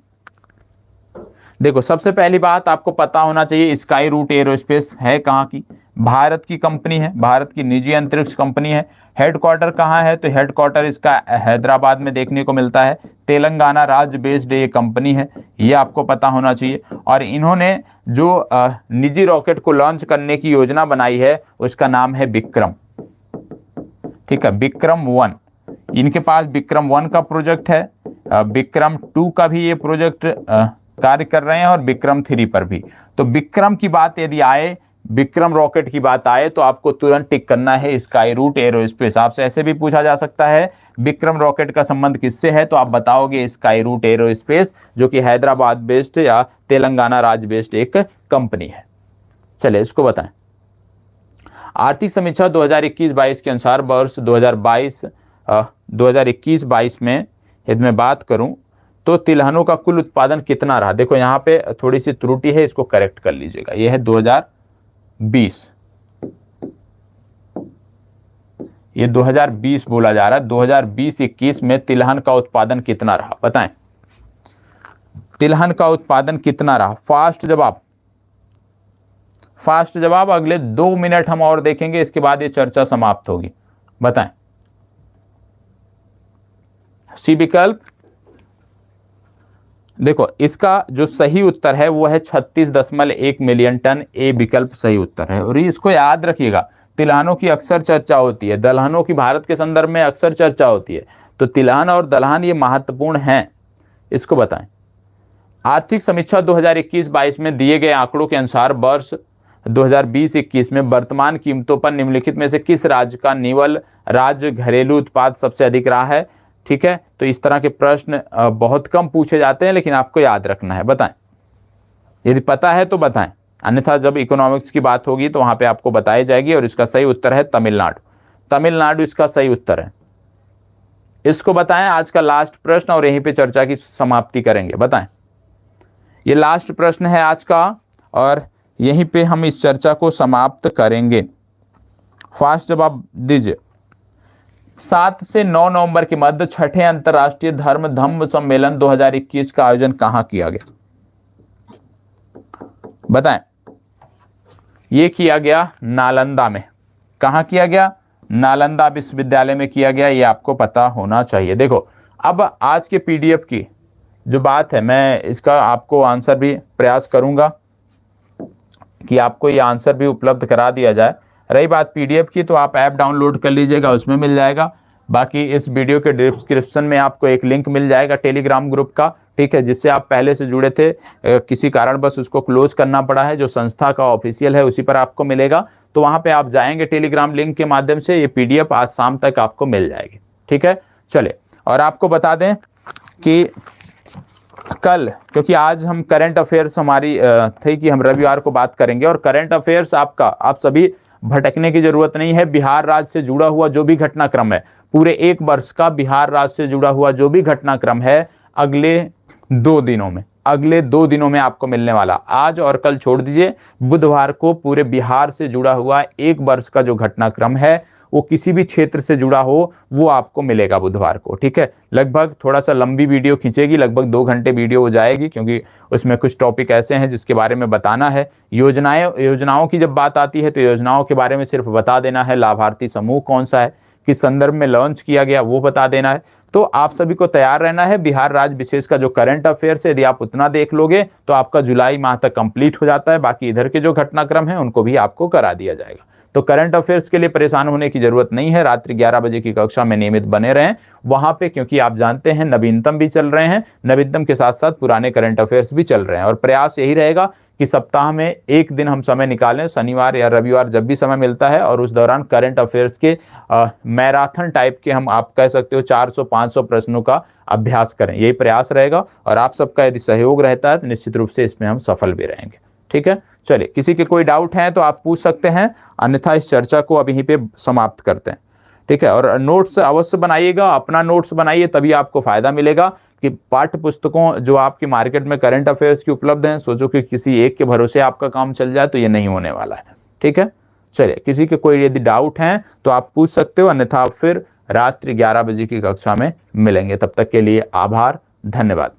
देखो सबसे पहली बात आपको पता होना चाहिए, स्काई रूट एरोस्पेस है कहाँ की? भारत की कंपनी है, भारत की निजी अंतरिक्ष कंपनी है। हेडक्वार्टर कहाँ है? तो हेडक्वार्टर इसका हैदराबाद में देखने को मिलता है। तेलंगाना राज्य बेस्ड ये कंपनी है, ये आपको पता होना चाहिए। और इन्होंने जो निजी रॉकेट को लॉन्च करने की योजना बनाई है उसका नाम है विक्रम। ठीक है, विक्रम 1। इनके पास विक्रम 1 का प्रोजेक्ट है, विक्रम 2 का भी ये प्रोजेक्ट कार्य कर रहे हैं, और विक्रम 3 पर भी। तो विक्रम की बात यदि आए, विक्रम रॉकेट की बात आए, तो आपको तुरंत टिक करना है स्काई रूट एरोस्पेस। आपसे ऐसे भी पूछा जा सकता है विक्रम रॉकेट का संबंध किससे है, तो आप बताओगे स्काई रूट एरोस्पेस, जो कि हैदराबाद बेस्ड या तेलंगाना राज्य बेस्ड एक कंपनी है। चलिए इसको बताएं। आर्थिक समीक्षा 2021-22 के अनुसार वर्ष 2021-22 में यदि मैं बात करूं तो तिलहनों का कुल उत्पादन कितना रहा? देखो यहाँ पे थोड़ी सी त्रुटि है, इसको करेक्ट कर लीजिएगा। यह है 2020, ये 2020 बोला जा रहा है। 2020-21 में तिलहन का उत्पादन कितना रहा, बताएं। तिलहन का उत्पादन कितना रहा? फास्ट जवाब, फास्ट जवाब। अगले 2 मिनट हम और देखेंगे, इसके बाद ये चर्चा समाप्त होगी। बताएं। सी विकल्प, देखो इसका जो सही उत्तर है वो है 36.1 मिलियन टन। ए विकल्प सही उत्तर है। और इसको याद रखिएगा, तिलहनों की अक्सर चर्चा होती है, दलहनों की भारत के संदर्भ में अक्सर चर्चा होती है, तो तिलहन और दलहन ये महत्वपूर्ण हैं। इसको बताएं। आर्थिक समीक्षा 2021-22 में दिए गए आंकड़ों के अनुसार वर्ष 2020-21 में वर्तमान कीमतों पर निम्नलिखित में से किस राज्य का निवल राज्य घरेलू उत्पाद सबसे अधिक रहा है? ठीक है, तो इस तरह के प्रश्न बहुत कम पूछे जाते हैं, लेकिन आपको याद रखना है। बताएं, यदि पता है तो बताएं, अन्यथा जब इकोनॉमिक्स की बात होगी तो वहां पे आपको बताई जाएगी। और इसका सही उत्तर है तमिलनाडु। तमिलनाडु इसका सही उत्तर है। इसको बताएं। आज का लास्ट प्रश्न, और यहीं पे चर्चा की समाप्ति करेंगे। बताएं, ये लास्ट प्रश्न है आज का, और यहीं पे हम इस चर्चा को समाप्त करेंगे। फास्ट जवाब दीजिए। 7 से 9 नवंबर के मध्य 6ठे अंतर्राष्ट्रीय धम्म सम्मेलन 2021 का आयोजन कहां किया गया? बताएं। ये किया गया नालंदा में। कहां किया गया? नालंदा विश्वविद्यालय में किया गया, ये आपको पता होना चाहिए। देखो अब आज के पीडीएफ की जो बात है, मैं इसका आपको आंसर भी प्रयास करूंगा कि आपको ये आंसर भी उपलब्ध करा दिया जाए। रही बात पीडीएफ की, तो आप ऐप डाउनलोड कर लीजिएगा, उसमें मिल जाएगा। बाकी इस वीडियो के डिस्क्रिप्शन में आपको एक लिंक मिल जाएगा टेलीग्राम ग्रुप का, ठीक है, जिससे आप पहले से जुड़े थे, किसी कारण बस उसको क्लोज करना पड़ा है, जो संस्था का ऑफिशियल है उसी पर आपको मिलेगा। तो वहाँ पे आप जाएंगे टेलीग्राम लिंक के माध्यम से, ये पीडीएफ आज शाम तक आपको मिल जाएगी, ठीक है। चले, और आपको बता दें कि कल, क्योंकि आज हम करंट अफेयर्स हमारी थी कि हम रविवार को बात करेंगे, और करंट अफेयर्स आपका, आप सभी भटकने की जरूरत नहीं है। बिहार राज्य से जुड़ा हुआ जो भी घटनाक्रम है, पूरे एक वर्ष का बिहार राज्य से जुड़ा हुआ जो भी घटनाक्रम है, अगले 2 दिनों में आपको मिलने वाला। आज और कल छोड़ दीजिए, बुधवार को पूरे बिहार से जुड़ा हुआ एक वर्ष का जो घटनाक्रम है, वो किसी भी क्षेत्र से जुड़ा हो, वो आपको मिलेगा बुधवार को, ठीक है। लगभग थोड़ा सा लंबी वीडियो खींचेगी, लगभग 2 घंटे वीडियो हो जाएगी, क्योंकि उसमें कुछ टॉपिक ऐसे हैं जिसके बारे में बताना है। योजनाओं की जब बात आती है तो योजनाओं के बारे में सिर्फ बता देना है, लाभार्थी समूह कौन सा है, किस संदर्भ में लॉन्च किया गया, वो बता देना है। तो आप सभी को तैयार रहना है। बिहार राज्य विशेष का जो करंट अफेयर्स है, यदि आप उतना देख लोगे तो आपका जुलाई माह तक कंप्लीट हो जाता है। बाकी इधर के जो घटनाक्रम है उनको भी आपको करा दिया जाएगा। तो करंट अफेयर्स के लिए परेशान होने की जरूरत नहीं है। रात्रि 11 बजे की कक्षा में नियमित बने रहें वहां पे, क्योंकि आप जानते हैं नवीनतम भी चल रहे हैं, नवीनतम के साथ साथ पुराने करंट अफेयर्स भी चल रहे हैं। और प्रयास यही रहेगा कि सप्ताह में एक दिन हम समय निकालें, शनिवार या रविवार जब भी समय मिलता है, और उस दौरान करंट अफेयर्स के मैराथन टाइप के, हम आप कह सकते हो 400-500 प्रश्नों का अभ्यास करें। यही प्रयास रहेगा, और आप सबका यदि सहयोग रहता है तो निश्चित रूप से इसमें हम सफल भी रहेंगे, ठीक है। चलिए, किसी के कोई डाउट है तो आप पूछ सकते हैं, अन्यथा इस चर्चा को अब यहीं पे समाप्त करते हैं, ठीक है। और नोट्स अवश्य बनाइएगा, अपना नोट्स बनाइए, तभी आपको फायदा मिलेगा। कि पाठ्य पुस्तकों जो आपकी मार्केट में करंट अफेयर्स की उपलब्ध हैं, सोचो कि किसी एक के भरोसे आपका काम चल जाए, तो ये नहीं होने वाला है, ठीक है। चलिए, किसी के कोई यदि डाउट हैं तो आप पूछ सकते हो, अन्यथा आप फिर रात्रि 11 बजे की कक्षा में मिलेंगे। तब तक के लिए आभार, धन्यवाद।